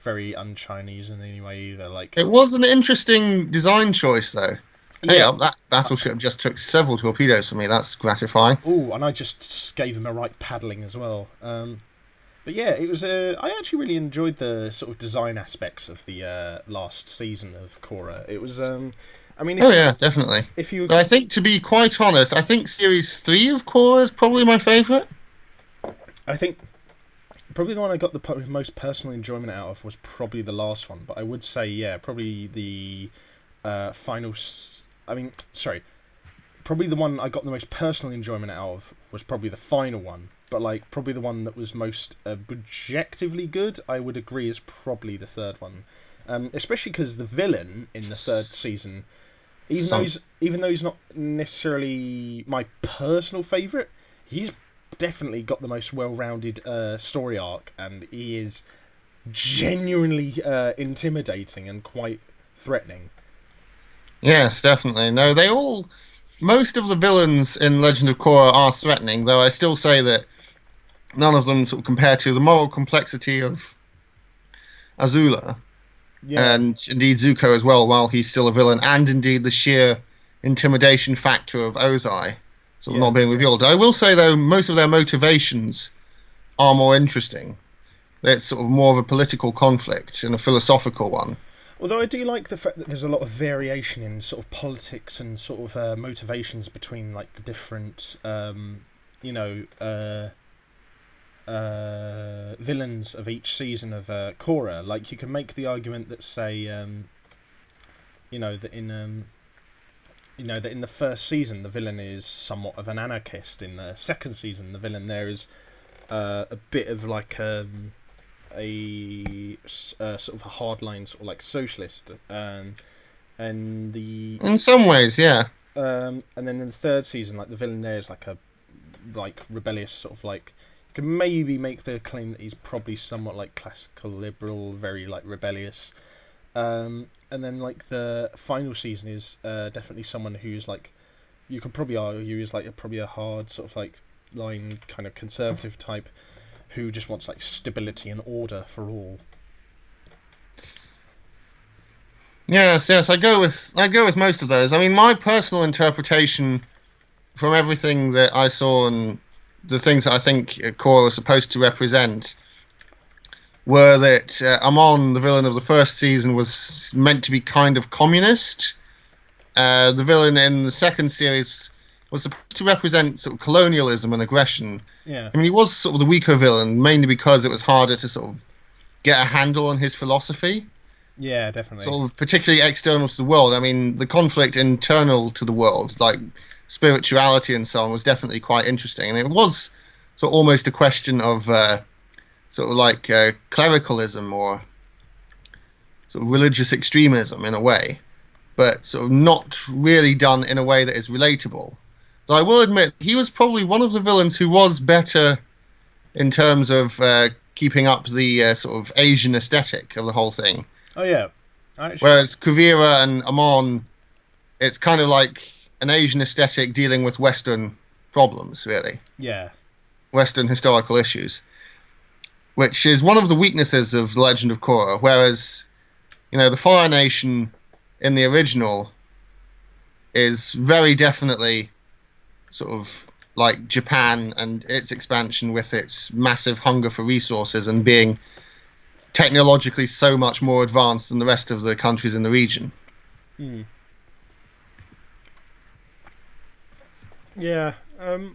Very un-Chinese in any way either. Like, it was an interesting design choice, though. Yeah, that battleship just took several torpedoes for me. That's gratifying. Oh, and I just gave him a right paddling as well. But yeah, it was. I actually really enjoyed the sort of design aspects of the last season of Korra. It was. I mean. Definitely. I think, to be quite honest, I think Series 3 of Korra is probably my favourite. I think probably the one I got the most personal enjoyment out of was probably the last one. But I would say, probably the final. Probably the one I got the most personal enjoyment out of was probably the final one. But like probably the one that was most objectively good, I would agree, is probably the third one. Especially because the villain in the third season, even though he's not necessarily my personal favourite, he's definitely got the most well-rounded story arc, and he is genuinely intimidating and quite threatening. Yes, definitely. No, most of the villains in Legend of Korra are threatening, though I still say that none of them sort of compare to the moral complexity of Azula. Yeah. And indeed Zuko as well, while he's still a villain, and indeed the sheer intimidation factor of Ozai sort of not being revealed. I will say, though, most of their motivations are more interesting. It's sort of more of a political conflict and a philosophical one. Although I do like the fact that there's a lot of variation in sort of politics and sort of motivations between like the different, villains of each season of Korra. Like, you can make the argument that, say, that in the first season the villain is somewhat of an anarchist. In the second season, the villain there is a bit of like a sort of a hardline sort of like socialist, and in some ways, yeah. And then in the third season, like the villain there is like a rebellious sort of like, you can maybe make the claim that he's probably somewhat like classical liberal, very like rebellious. And then like the final season is definitely someone who's like, you could probably argue is like probably a hard sort of like line kind of conservative type who just wants like stability and order for all. Yes, I go with most of those. I mean, my personal interpretation from everything that I saw and the things that I think Korra was supposed to represent were that Amon, the villain of the first season, was meant to be kind of communist. The villain in the second series was supposed to represent sort of colonialism and aggression. Yeah. I mean, he was sort of the weaker villain, mainly because it was harder to sort of get a handle on his philosophy. Yeah, definitely. Sort of particularly external to the world. I mean, the conflict internal to the world, like spirituality and so on, was definitely quite interesting. And it was sort of almost a question of sort of like clericalism or sort of religious extremism in a way, but sort of not really done in a way that is relatable. So I will admit, he was probably one of the villains who was better in terms of keeping up the sort of Asian aesthetic of the whole thing. Oh, yeah. Whereas Kuvira and Amon, it's kind of like an Asian aesthetic dealing with Western problems, really. Yeah. Western historical issues. Which is one of the weaknesses of The Legend of Korra. Whereas, the Fire Nation in the original is very definitely sort of like Japan and its expansion with its massive hunger for resources and being technologically so much more advanced than the rest of the countries in the region. Yeah, I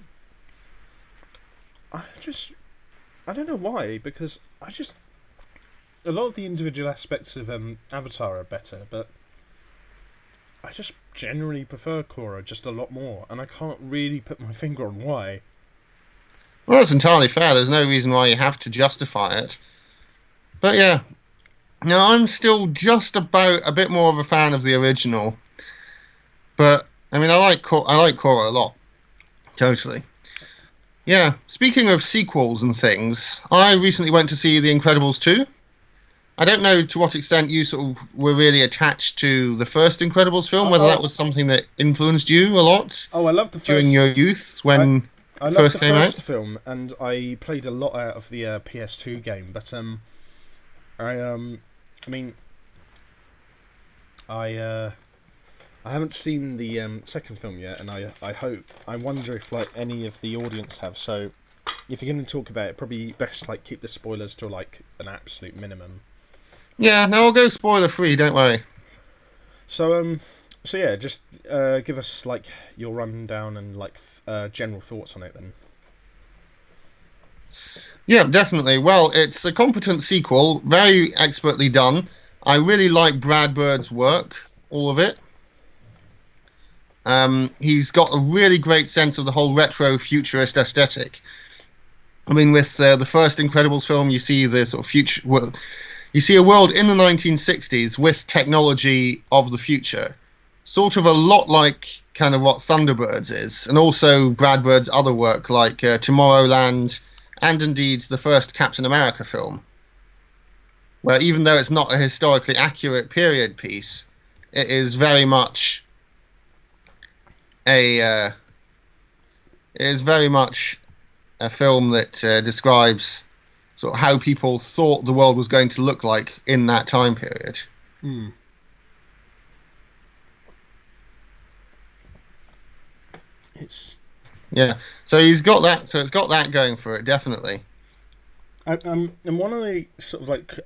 don't know why, because a lot of the individual aspects of Avatar are better, but I just generally prefer Korra just a lot more, and I can't really put my finger on why. Well, that's entirely fair. There's no reason why you have to justify it. But yeah, I'm still just about a bit more of a fan of the original. But I mean, I like Korra a lot, totally. Yeah. Speaking of sequels and things, I recently went to see The Incredibles 2. I don't know to what extent you sort of were really attached to the first Incredibles film, whether that was something that influenced you a lot. Oh, I love the first during your youth when I first came out. I loved the first film, and I played a lot out of the PS2 game. But I haven't seen the second film yet, and I wonder if like any of the audience have. So, if you're going to talk about it, probably best to like keep the spoilers to like an absolute minimum. Yeah, no, I'll go spoiler free. Don't worry. So yeah, just give us like your rundown and like general thoughts on it then. Yeah, definitely. Well, it's a competent sequel, very expertly done. I really like Brad Bird's work, all of it. He's got a really great sense of the whole retro futurist aesthetic. I mean, with the first Incredibles film, you see the sort of future. Well, you see a world in the 1960s with technology of the future, sort of a lot like kind of what Thunderbirds is, and also Brad Bird's other work like Tomorrowland, and indeed the first Captain America film, where even though it's not a historically accurate period piece, it is very much a film that describes sort of how people thought the world was going to look like in that time period. Yeah, so he's got that. So it's got that going for it, definitely. And one of the sort of like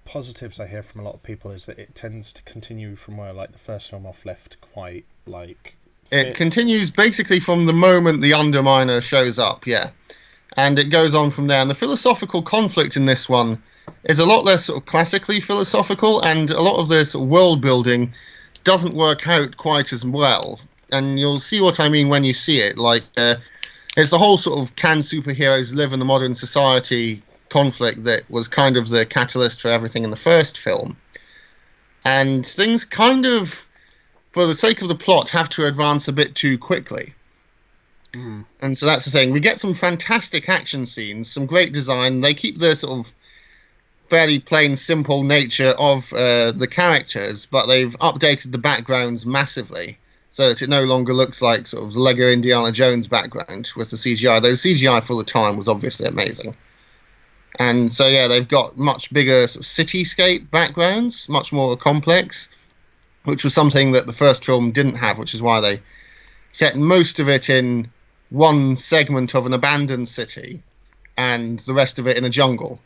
positives I hear from a lot of people is that it tends to continue from where like the first film off left quite like. It continues basically from the moment the Underminer shows up, yeah. and it goes on from there. And the philosophical conflict in this one is a lot less sort of classically philosophical, and a lot of the sort of world building doesn't work out quite as well. And you'll see what I mean when you see it. Like, it's the whole sort of can superheroes live in a modern society conflict that was kind of the catalyst for everything in the first film. And things kind of, for the sake of the plot, have to advance a bit too quickly. And so that's the thing. We get some fantastic action scenes, some great design. They keep the sort of fairly plain, simple nature of the characters, but they've updated the backgrounds massively so that it no longer looks like sort of the Lego Indiana Jones background with the CGI. Though the CGI for the time was obviously amazing. And so, yeah, they've got much bigger sort of cityscape backgrounds, much more complex, which was something that the first film didn't have, which is why they set most of it in one segment of an abandoned city and the rest of it in a jungle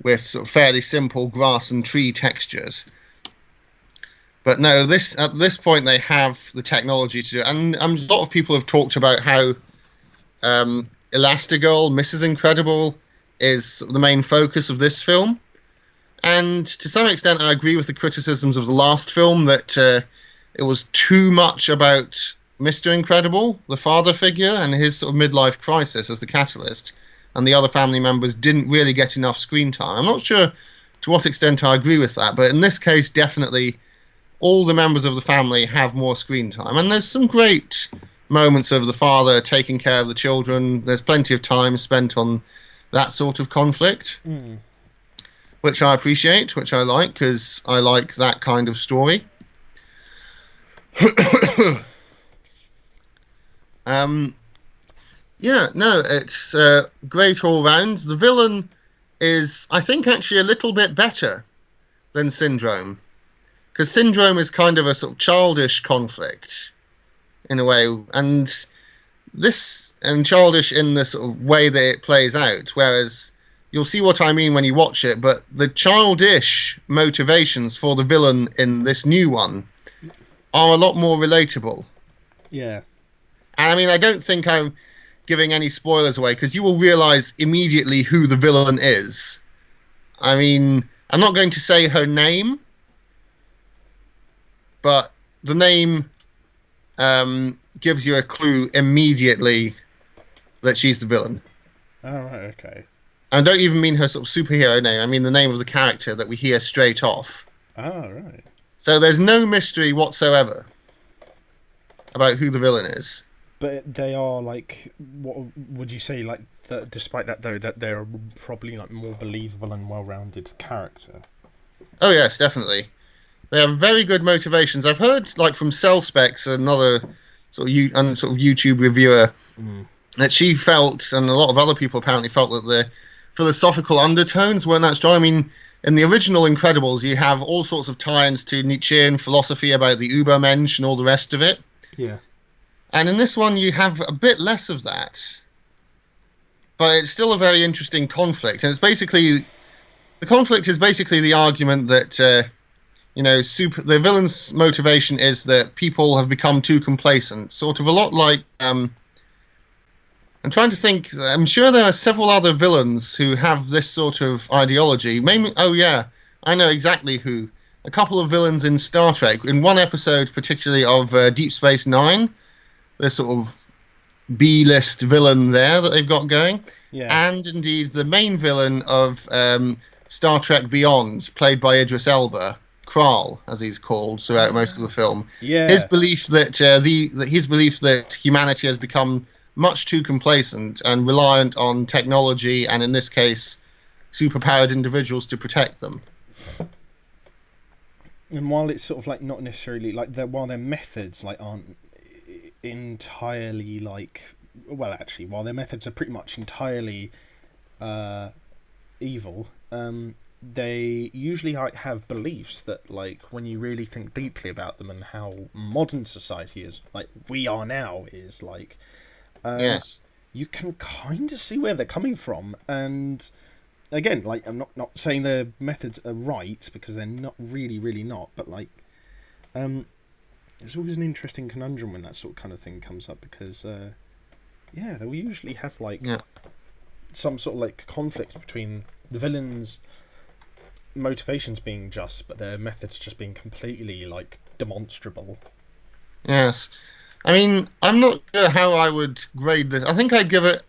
with sort of fairly simple grass and tree textures. But no, at this point they have the technology to do it. And a lot of people have talked about how Elastigirl, Mrs. Incredible, is the main focus of this film. And to some extent I agree with the criticisms of the last film that it was too much about Mr. Incredible, the father figure, and his sort of midlife crisis as the catalyst, and the other family members didn't really get enough screen time. I'm not sure to what extent I agree with that, but in this case, definitely all the members of the family have more screen time. And there's some great moments of the father taking care of the children. There's plenty of time spent on that sort of conflict, which I appreciate, which I like, because I like that kind of story. Yeah, no, it's great all round. The villain is, I think, actually a little bit better than Syndrome, because Syndrome is kind of a sort of childish conflict in a way, and childish in the sort of way that it plays out, whereas you'll see what I mean when you watch it, but the childish motivations for the villain in this new one are a lot more relatable. Yeah. And I mean, I don't think I'm giving any spoilers away, because you will realise immediately who the villain is. I mean, I'm not going to say her name, but the name gives you a clue immediately that she's the villain. Oh, right, okay. I don't even mean her sort of superhero name. I mean the name of the character that we hear straight off. Oh, right. So there's no mystery whatsoever about who the villain is. But they are, like, what would you say, like, that despite that, though, that they're probably, like, more believable and well-rounded character? Oh, yes, definitely. They have very good motivations. I've heard, like, from Cell Specs, another sort of YouTube reviewer, that she felt, and a lot of other people apparently felt, that the philosophical undertones weren't that strong. I mean, in the original Incredibles, you have all sorts of tie-ins to Nietzschean philosophy about the Übermensch and all the rest of it. Yeah. And in this one, you have a bit less of that. But it's still a very interesting conflict. And it's basically... The conflict is basically the argument that, the villain's motivation is that people have become too complacent. Sort of a lot like... I'm trying to think... I'm sure there are several other villains who have this sort of ideology. Maybe... Oh, yeah. I know exactly who. A couple of villains in Star Trek. In one episode, particularly of Deep Space Nine... the sort of B-list villain there that they've got going. Yeah. And indeed the main villain of Star Trek Beyond, played by Idris Elba, Kral, as he's called throughout most of the film. Yeah. His belief that humanity has become much too complacent and reliant on technology, and in this case, superpowered individuals to protect them. And while it's sort of like not necessarily like while their methods like aren't entirely like, well, actually, while their methods are pretty much entirely evil, they usually have beliefs that, like, when you really think deeply about them and how modern society is, like we are now, is like, yes, you can kind of see where they're coming from. And again, like, I'm not saying their methods are right, because they're not really not, but like, it's always an interesting conundrum when that sort of kind of thing comes up, because Yeah, they will usually have like Yeah. some sort of like conflict between the villains' motivations being just, but their methods just being completely like demonstrable. Yes. I mean, I'm not sure how I would grade this. I think I'd give it,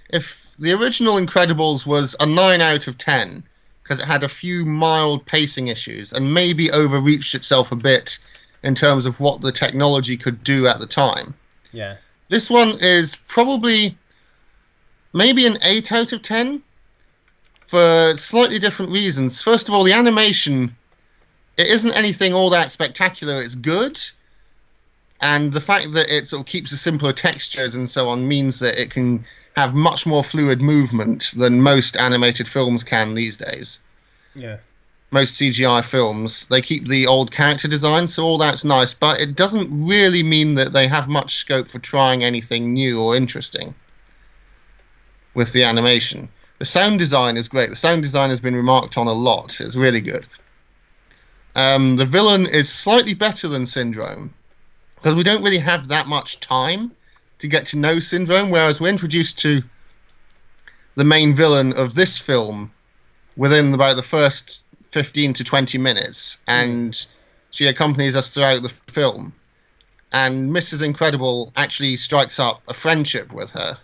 if the original Incredibles was a 9 out of 10, because it had a few mild pacing issues and maybe overreached itself a bit in terms of what the technology could do at the time. Yeah. This one is probably maybe an 8 out of 10 for slightly different reasons. First of all, the animation, it isn't anything all that spectacular. It's good. And the fact that it sort of keeps the simpler textures and so on means that it can have much more fluid movement than most animated films can these days. Yeah. Most CGI films, they keep the old character design, so all that's nice, but it doesn't really mean that they have much scope for trying anything new or interesting with the animation. The sound design is great. The sound design has been remarked on a lot. It's really good. The villain is slightly better than Syndrome, because we don't really have that much time to get to know Syndrome, whereas we're introduced to the main villain of this film within about the first 15 to 20 minutes, and she accompanies us throughout the film. And Mrs. Incredible actually strikes up a friendship with her,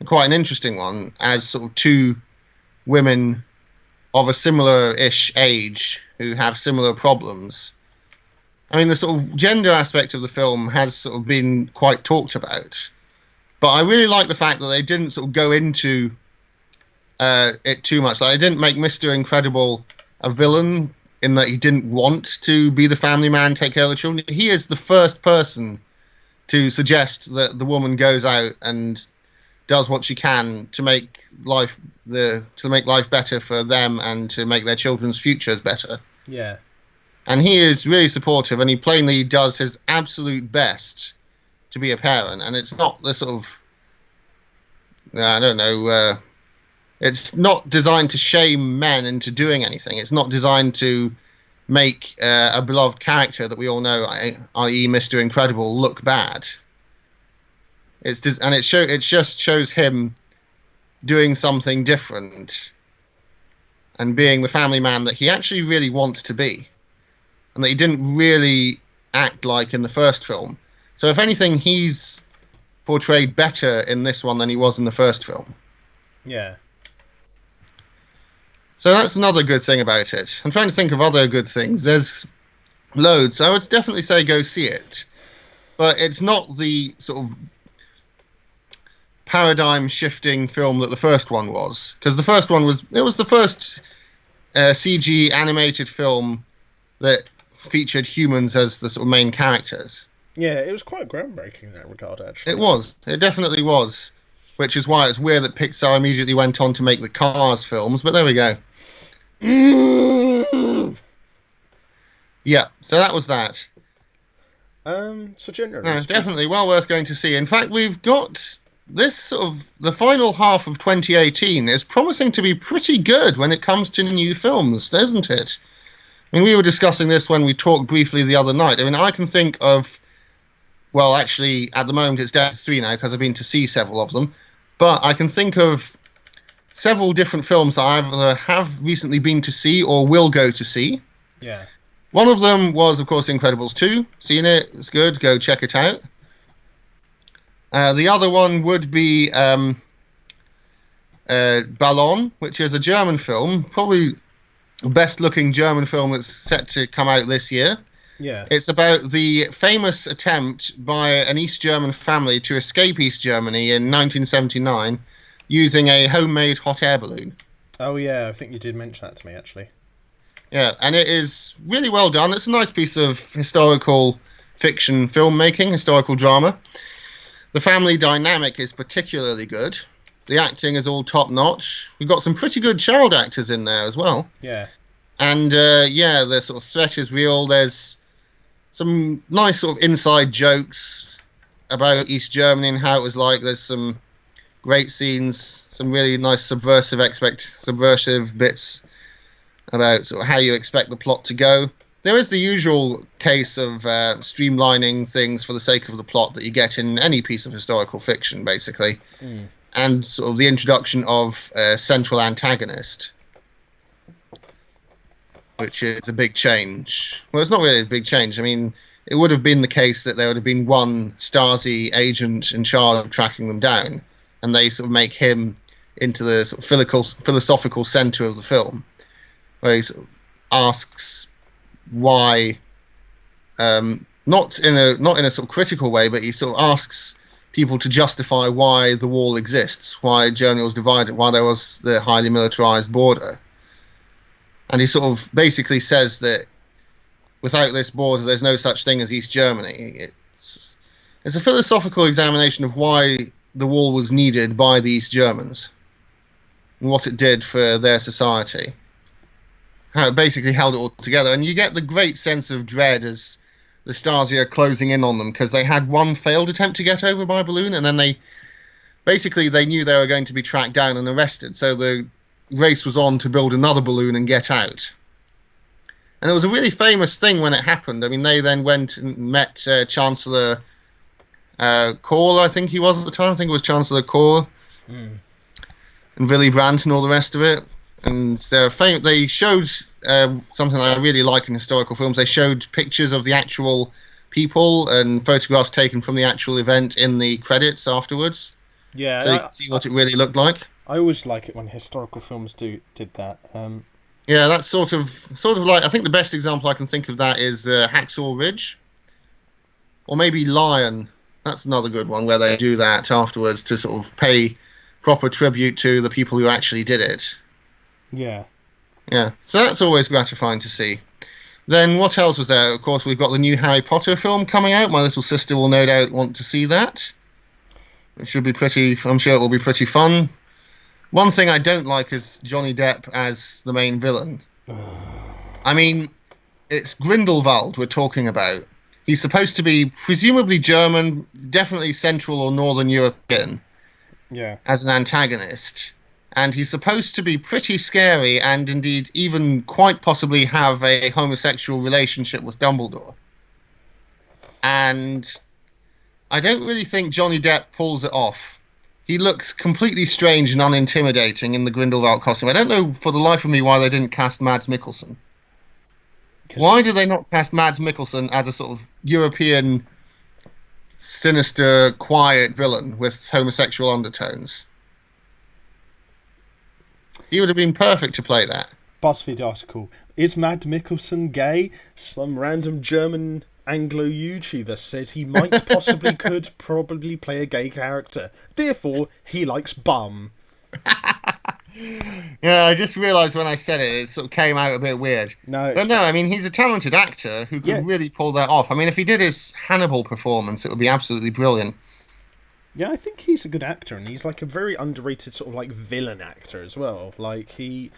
quite an interesting one, as sort of two women of a similar-ish age who have similar problems. I mean, the sort of gender aspect of the film has sort of been quite talked about, but I really like the fact that they didn't sort of go into it too much. Like, they didn't make Mr. Incredible a villain in that he didn't want to be the family man, take care of the children. He is the first person to suggest that the woman goes out and does what she can to make life better for them and to make their children's futures better. Yeah. And he is really supportive, and he plainly does his absolute best to be a parent. And it's not the sort of, I don't know, it's not designed to shame men into doing anything. It's not designed to make a beloved character that we all know, i.e. Mr. Incredible, look bad. It just shows him doing something different and being the family man that he actually really wants to be, and that he didn't really act like in the first film. So if anything, he's portrayed better in this one than he was in the first film. Yeah. So that's another good thing about it. I'm trying to think of other good things. There's loads. I would definitely say go see it. But it's not the sort of paradigm-shifting film that the first one was. Because the first one was the first CG animated film that featured humans as the sort of main characters. Yeah, it was quite groundbreaking in that regard, actually. It was. It definitely was. Which is why it's weird that Pixar immediately went on to make the Cars films, but there we go. Yeah, so that was that. So generally No, definitely well worth going to see. In fact, we've got this sort of, the final half of 2018 is promising to be pretty good when it comes to new films, isn't it? I mean, we were discussing this when we talked briefly the other night. I mean, I can think of, well, actually, at the moment it's down to 3 now because I've been to see several of them. But I can think of several different films that I either have recently been to see or will go to see. Yeah. One of them was, of course, Incredibles 2. Seen it. It's good. Go check it out. The other one would be Ballon, which is a German film. Probably the best-looking German film that's set to come out this year. Yeah. It's about the famous attempt by an East German family to escape East Germany in 1979 using a homemade hot air balloon. Oh, yeah, I think you did mention that to me, actually. Yeah, and it is really well done. It's a nice piece of historical fiction filmmaking, historical drama. The family dynamic is particularly good. The acting is all top-notch. We've got some pretty good child actors in there as well. Yeah. And, the sort of threat is real. There's some nice sort of inside jokes about East Germany and how it was like. There's some great scenes, some really nice subversive bits about sort of how you expect the plot to go. there is the usual case of streamlining things for the sake of the plot that you get in any piece of historical fiction, basically, and sort of the introduction of a central antagonist, which is a big change. Well, it's not really a big change. I mean, it would have been the case that there would have been one Stasi agent in charge of tracking them down, and they sort of make him into the sort of philosophical centre of the film, where he sort of asks why, not in a sort of critical way, but he sort of asks people to justify why the wall exists, why Germany was divided, why there was the highly militarized border. And he sort of basically says that without this border, there's no such thing as East Germany. It's a philosophical examination of why the wall was needed by the East Germans and what it did for their society. How it basically held it all together. And you get the great sense of dread as the Stasi are closing in on them, because they had one failed attempt to get over by balloon, and then they knew they were going to be tracked down and arrested. So the race was on to build another balloon and get out. And it was a really famous thing when it happened. I mean, they then went and met Chancellor Kohl, I think he was at the time. I think it was Chancellor Kohl. And Willy Brandt and all the rest of it. And they showed something I really like in historical films. They showed pictures of the actual people and photographs taken from the actual event in the credits afterwards. Yeah, so you can see what it really looked like. I always like it when historical films did that. Yeah, that's sort of like, I think the best example I can think of that is Hacksaw Ridge, or maybe Lion. That's another good one where they do that afterwards to sort of pay proper tribute to the people who actually did it. Yeah. Yeah, so that's always gratifying to see. Then what else was there? Of course, we've got the new Harry Potter film coming out. My little sister will no doubt want to see that. It should be I'm sure it will be pretty fun. One thing I don't like is Johnny Depp as the main villain. I mean, it's Grindelwald we're talking about. He's supposed to be presumably German, definitely Central or Northern European, as an antagonist. And he's supposed to be pretty scary and indeed even quite possibly have a homosexual relationship with Dumbledore. And I don't really think Johnny Depp pulls it off. He looks completely strange and unintimidating in the Grindelwald costume. I don't know for the life of me why they didn't cast Mads Mikkelsen. Why did they not cast Mads Mikkelsen as a sort of European, sinister, quiet villain with homosexual undertones? He would have been perfect to play that. BuzzFeed article. Is Mads Mikkelsen gay? Some random German Anglo YouTuber says he might could probably play a gay character. Therefore, he likes bum. Yeah, I just realised when I said it sort of came out a bit weird. But no, I mean, he's a talented actor who could really pull that off. I mean, if he did his Hannibal performance, it would be absolutely brilliant. Yeah, I think he's a good actor, and he's like a very underrated sort of like villain actor as well. Like he...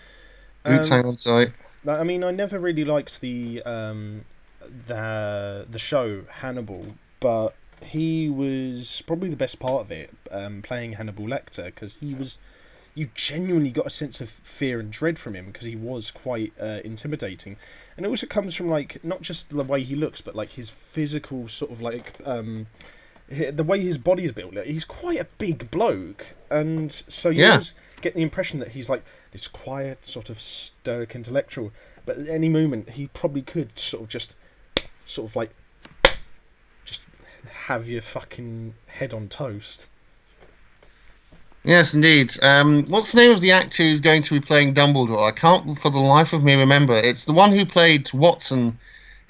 hang on, sorry. I mean, I never really liked the show Hannibal, but he was probably the best part of it, playing Hannibal Lecter, because you genuinely got a sense of fear and dread from him, because he was quite intimidating. And it also comes from like not just the way he looks, but like his physical sort of like the way his body is built. He's quite a big bloke, and so you always get the impression that he's like this quiet, sort of stoic intellectual, but at any moment he probably could sort of like have your fucking head on toast. Yes, indeed. What's the name of the actor who's going to be playing Dumbledore? I can't for the life of me remember. It's the one who played Watson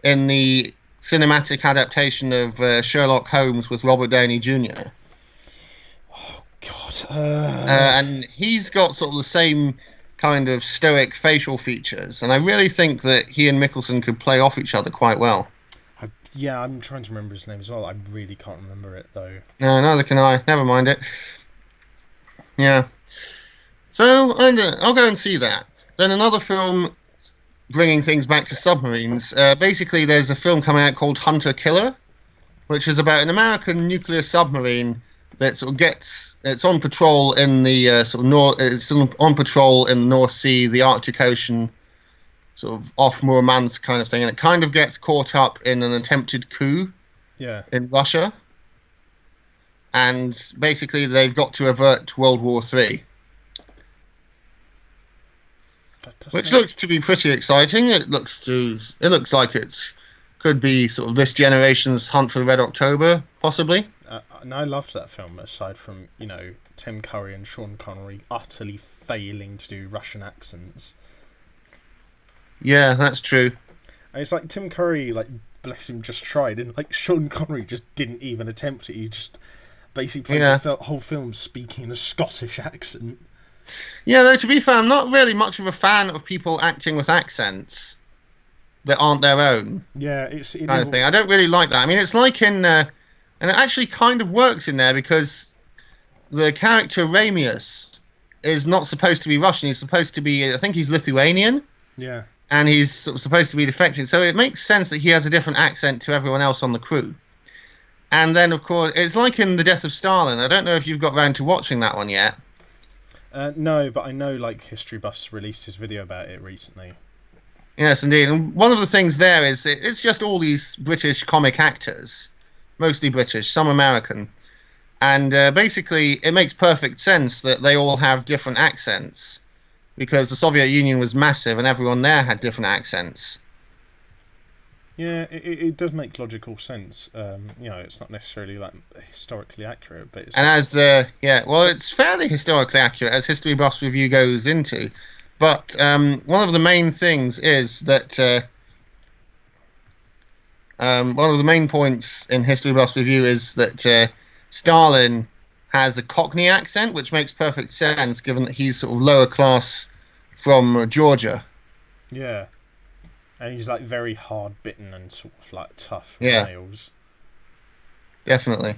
in the cinematic adaptation of Sherlock Holmes with Robert Downey Jr. Oh, God. And he's got sort of the same kind of stoic facial features, and I really think that he and Mikkelsen could play off each other quite well. Yeah, I'm trying to remember his name as well. I really can't remember it, though. No, neither can I. Never mind it. Yeah. So, I'll go and see that. Then another film bringing things back to submarines. Basically, there's a film coming out called Hunter Killer, which is about an American nuclear submarine that sort of it's on patrol in the on patrol in the North Sea, the Arctic Ocean, sort of off Murmansk kind of thing, and it kind of gets caught up in an attempted coup in Russia. And basically, they've got to avert World War III. Which looks to be pretty exciting. It looks like it could be sort of this generation's Hunt for the Red October, possibly. And I loved that film, aside from, Tim Curry and Sean Connery utterly failing to do Russian accents. Yeah, that's true. And it's like Tim Curry, bless him, just tried, and Sean Connery just didn't even attempt it. He just basically played the whole film speaking in a Scottish accent. Yeah, though, to be fair, I'm not really much of a fan of people acting with accents that aren't their own. Yeah, it's kind of thing. I don't really like that. I mean, it's like in, and it actually kind of works in there because the character Ramius is not supposed to be Russian. He's supposed to be, I think he's Lithuanian. Yeah. And he's sort of supposed to be defected. So it makes sense that he has a different accent to everyone else on the crew. And then, of course, it's like in The Death of Stalin. I don't know if you've got round to watching that one yet. No, but I know, History Buffs released his video about it recently. Yes, indeed. And one of the things there is it's just all these British comic actors, mostly British, some American. And basically, it makes perfect sense that they all have different accents because the Soviet Union was massive and everyone there had different accents. Yeah, it does make logical sense. It's not necessarily historically accurate, but it's... And it's fairly historically accurate as History Buffs Review goes into. But one of the main things is that one of the main points in History Buffs Review is that Stalin has a Cockney accent, which makes perfect sense given that he's sort of lower class from Georgia. Yeah. And he's very hard bitten and sort of tough nails. Definitely.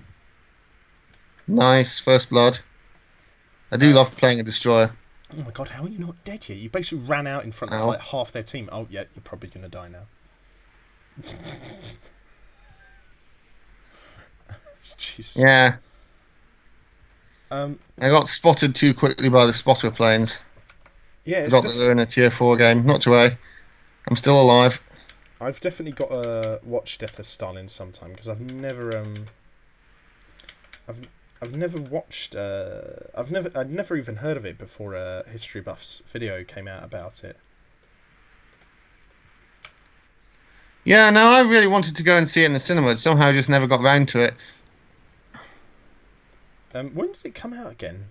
Nice, first blood. I do love playing a destroyer. Oh my god, how are you not dead yet? You basically ran out in front of half their team. Oh yeah, you're probably gonna die now. Jesus. Yeah. I got spotted too quickly by the spotter planes. Yeah, forgot that they're in a tier 4 game. Not to worry. I'm still alive. I've definitely got to watch Death of Stalin sometime because I've never watched. I'd never even heard of it before a History Buffs video came out about it. Yeah, no, I really wanted to go and see it in the cinema. Somehow I just never got round to it. When did it come out again?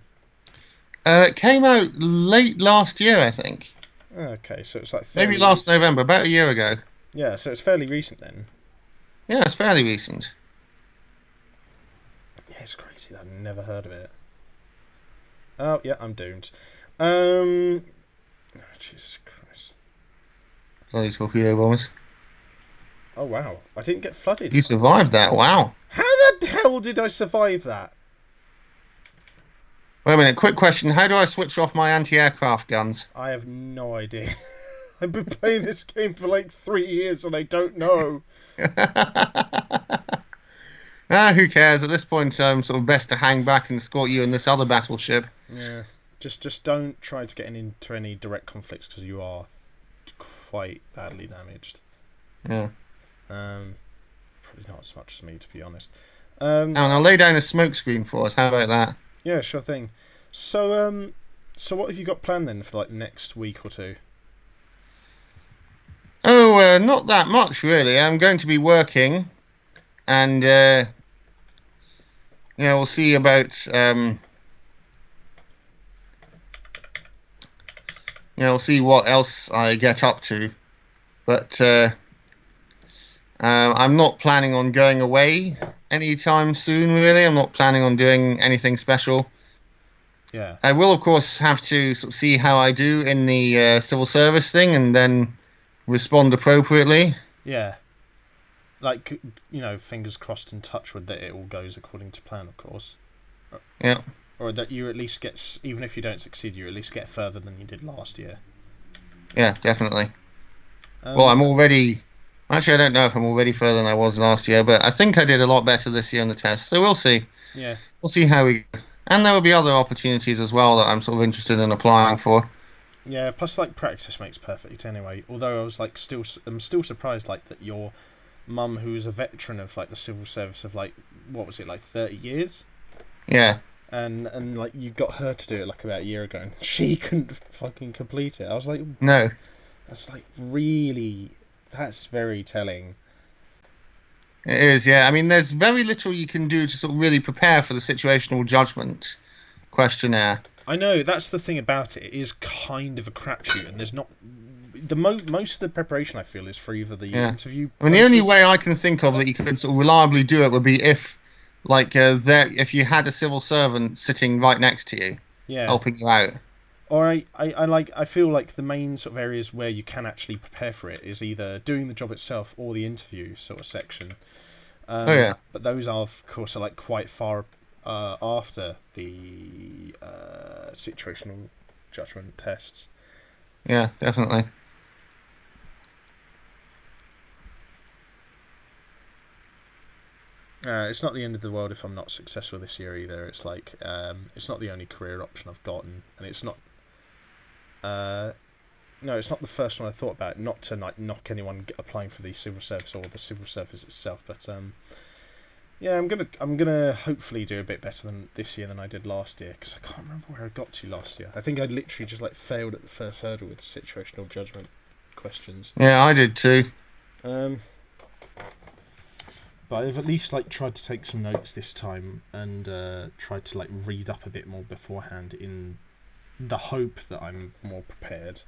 It came out late last year, I think. Okay, so it's maybe last November, about a year ago. Yeah, so it's fairly recent then. Yeah, it's fairly recent. Yeah, it's crazy. I've never heard of it. Oh, yeah, I'm doomed. Oh, Jesus Christ. Bloody torpedo bombers. Oh, wow. I didn't get flooded. You survived that, wow. How the hell did I survive that? Wait a minute, quick question. How do I switch off my anti-aircraft guns? I have no idea. I've been playing this game for 3 years and I don't know. Who cares? At this point, sort of best to hang back and escort you in this other battleship. Yeah, just don't try to get into any direct conflicts because you are quite badly damaged. Yeah. Probably not as much as me, to be honest. And I'll lay down a smoke screen for us. How about that? Yeah, sure thing. So, what have you got planned then for next week or two? Oh, not that much really. I'm going to be working, and we'll see about we'll see what else I get up to, but I'm not planning on going away anytime soon. Really, I'm not planning on doing anything special. Yeah. I will, of course, have to sort of see how I do in the civil service thing, and then respond appropriately. Yeah. Fingers crossed and touch wood that it all goes according to plan, of course. Yeah. Or that you at least get, even if you don't succeed, you at least get further than you did last year. Yeah, definitely. Well, I'm already... Actually, I don't know if I'm already further than I was last year, but I think I did a lot better this year in the test, so we'll see. Yeah. We'll see how we... And there will be other opportunities as well that I'm sort of interested in applying for. Yeah, plus like practice makes perfect anyway. Although I'm still surprised like that your mum, who was a veteran of like the civil service of like what was it like 30 years, Yeah. and like you got her to do it like about a year ago, and she couldn't fucking complete it. I was like, No. that's like that's very telling. It is, yeah. I mean, there's very little you can do to sort of really prepare for the situational judgment questionnaire. I know, that's the thing about it. It is kind of a crapshoot, and there's not most of the preparation I feel is for either the interview. I mean, the only way I can think of that you could sort of reliably do it would be if, like, if you had a civil servant sitting right next to you, helping you out. Or I feel like the main sort of areas where you can actually prepare for it is either doing the job itself or the interview sort of section. But those are, of course, like quite far after the situational judgment tests. Yeah, definitely. It's not the end of the world if I'm not successful this year either. It's like it's not the only career option I've gotten, and it's not. No, it's not the first one I thought about. Not to like knock anyone applying for the civil service or the civil service itself, but yeah, I'm gonna hopefully do a bit better than this year than I did last year, because I can't remember where I got to last year. I think I literally just like failed at the first hurdle with situational judgment questions. Yeah, I did too. But I've at least like tried to take some notes this time and tried to like read up a bit more beforehand in the hope that I'm more prepared.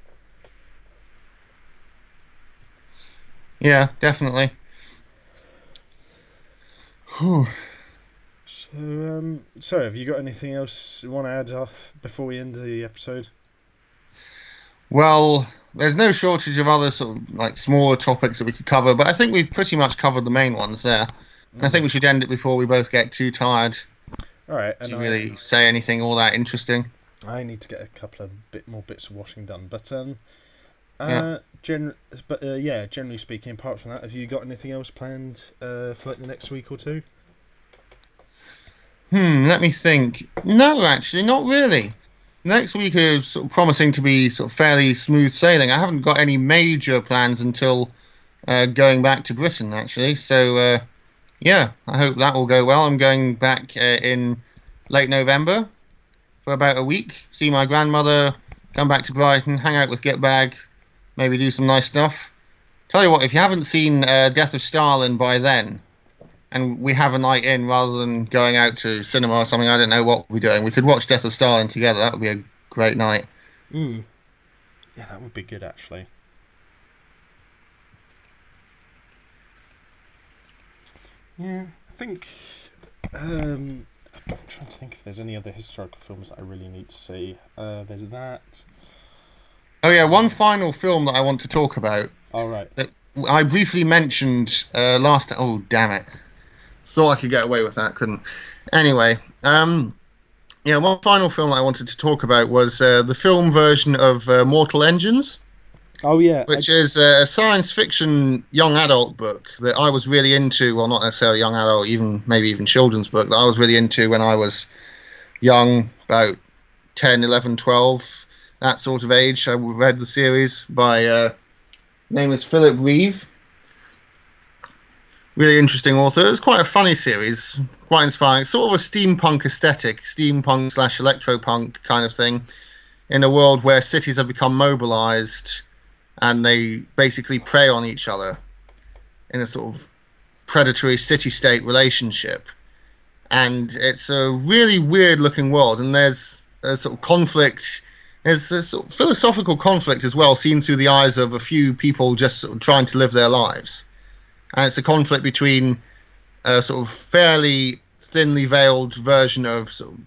Yeah, definitely. Whew. So have you got anything else you want to add before we end the episode? Well, there's no shortage of other sort of like smaller topics that we could cover, but I think we've pretty much covered the main ones there. And I think we should end it before we both get too tired. All right. To really say anything all that interesting. I need to get a couple of more bits of washing done, but generally speaking, apart from that, have you got anything else planned for like the next week or two? Let me think. No, actually, not really. Next week is sort of promising to be sort of fairly smooth sailing. I haven't got any major plans until going back to Britain, actually. So, yeah, I hope that will go well. I'm going back in late November for about a week, see my grandmother, come back to Brighton, hang out with Gitbag, maybe do some nice stuff. Tell you what, if you haven't seen Death of Stalin by then, and we have a night in rather than going out to cinema or something, I don't know what we're doing. We could watch Death of Stalin together. That would be a great night. Yeah, that would be good, actually. Yeah, I think... I'm trying to think if there's any other historical films that I really need to see. There's that. Oh, yeah, one final film that I want to talk about. All right. That I briefly mentioned last time. Oh, damn it. Thought I could get away with that, couldn't. Anyway, yeah, one final film I wanted to talk about was the film version of Mortal Engines. Oh, yeah. Which is a science fiction young adult book that I was really into. Well, not necessarily young adult, maybe even children's book that I was really into when I was young, about 10, 11, 12, that sort of age. I read the series by, name is Philip Reeve. Really interesting author. It's quite a funny series, quite inspiring. Sort of a steampunk aesthetic, steampunk/electropunk kind of thing, in a world where cities have become mobilized and they basically prey on each other in a sort of predatory city-state relationship. And it's a really weird-looking world, and there's a sort of conflict. There's a sort of philosophical conflict as well, seen through the eyes of a few people just sort of trying to live their lives. And it's a conflict between a sort of fairly thinly veiled version of sort of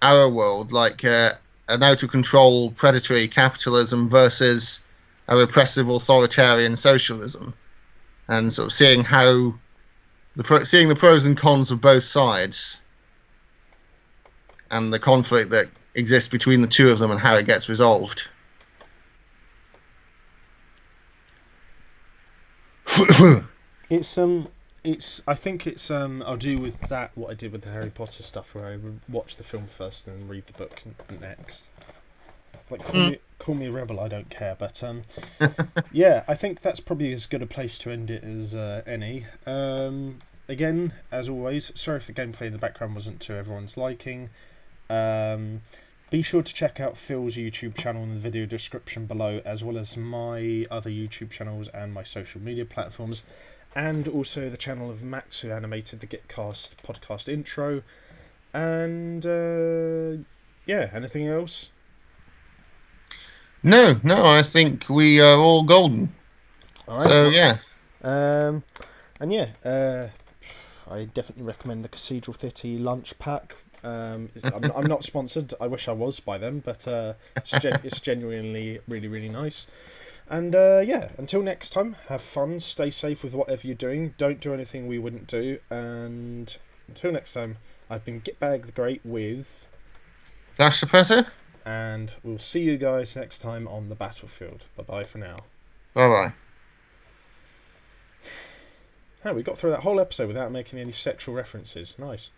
our world, like an out-of-control predatory capitalism versus a repressive authoritarian socialism, and sort of seeing how seeing the pros and cons of both sides, and the conflict that exists between the two of them and how it gets resolved. I think it's I'll do with that what I did with the Harry Potter stuff, where I watch the film first and then read the book next. Like, call me a rebel, I don't care. But yeah, I think that's probably as good a place to end it as any. Again, as always, sorry if the gameplay in the background wasn't to everyone's liking. Be sure to check out Phil's YouTube channel in the video description below, as well as my other YouTube channels and my social media platforms, and also the channel of Max, who animated the Gitcast podcast intro. And yeah, anything else? No, I think we are all golden. All right. So yeah. And yeah, I definitely recommend the Cathedral City lunch pack. I'm not sponsored. I wish I was by them, but it's genuinely really, really nice. And yeah, until next time, have fun, stay safe with whatever you're doing. Don't do anything we wouldn't do. And until next time, I've been Gitbag the Great with Flash Suppressor. And we'll see you guys next time on the battlefield. Bye-bye for now. Bye-bye. We got through that whole episode without making any sexual references. Nice.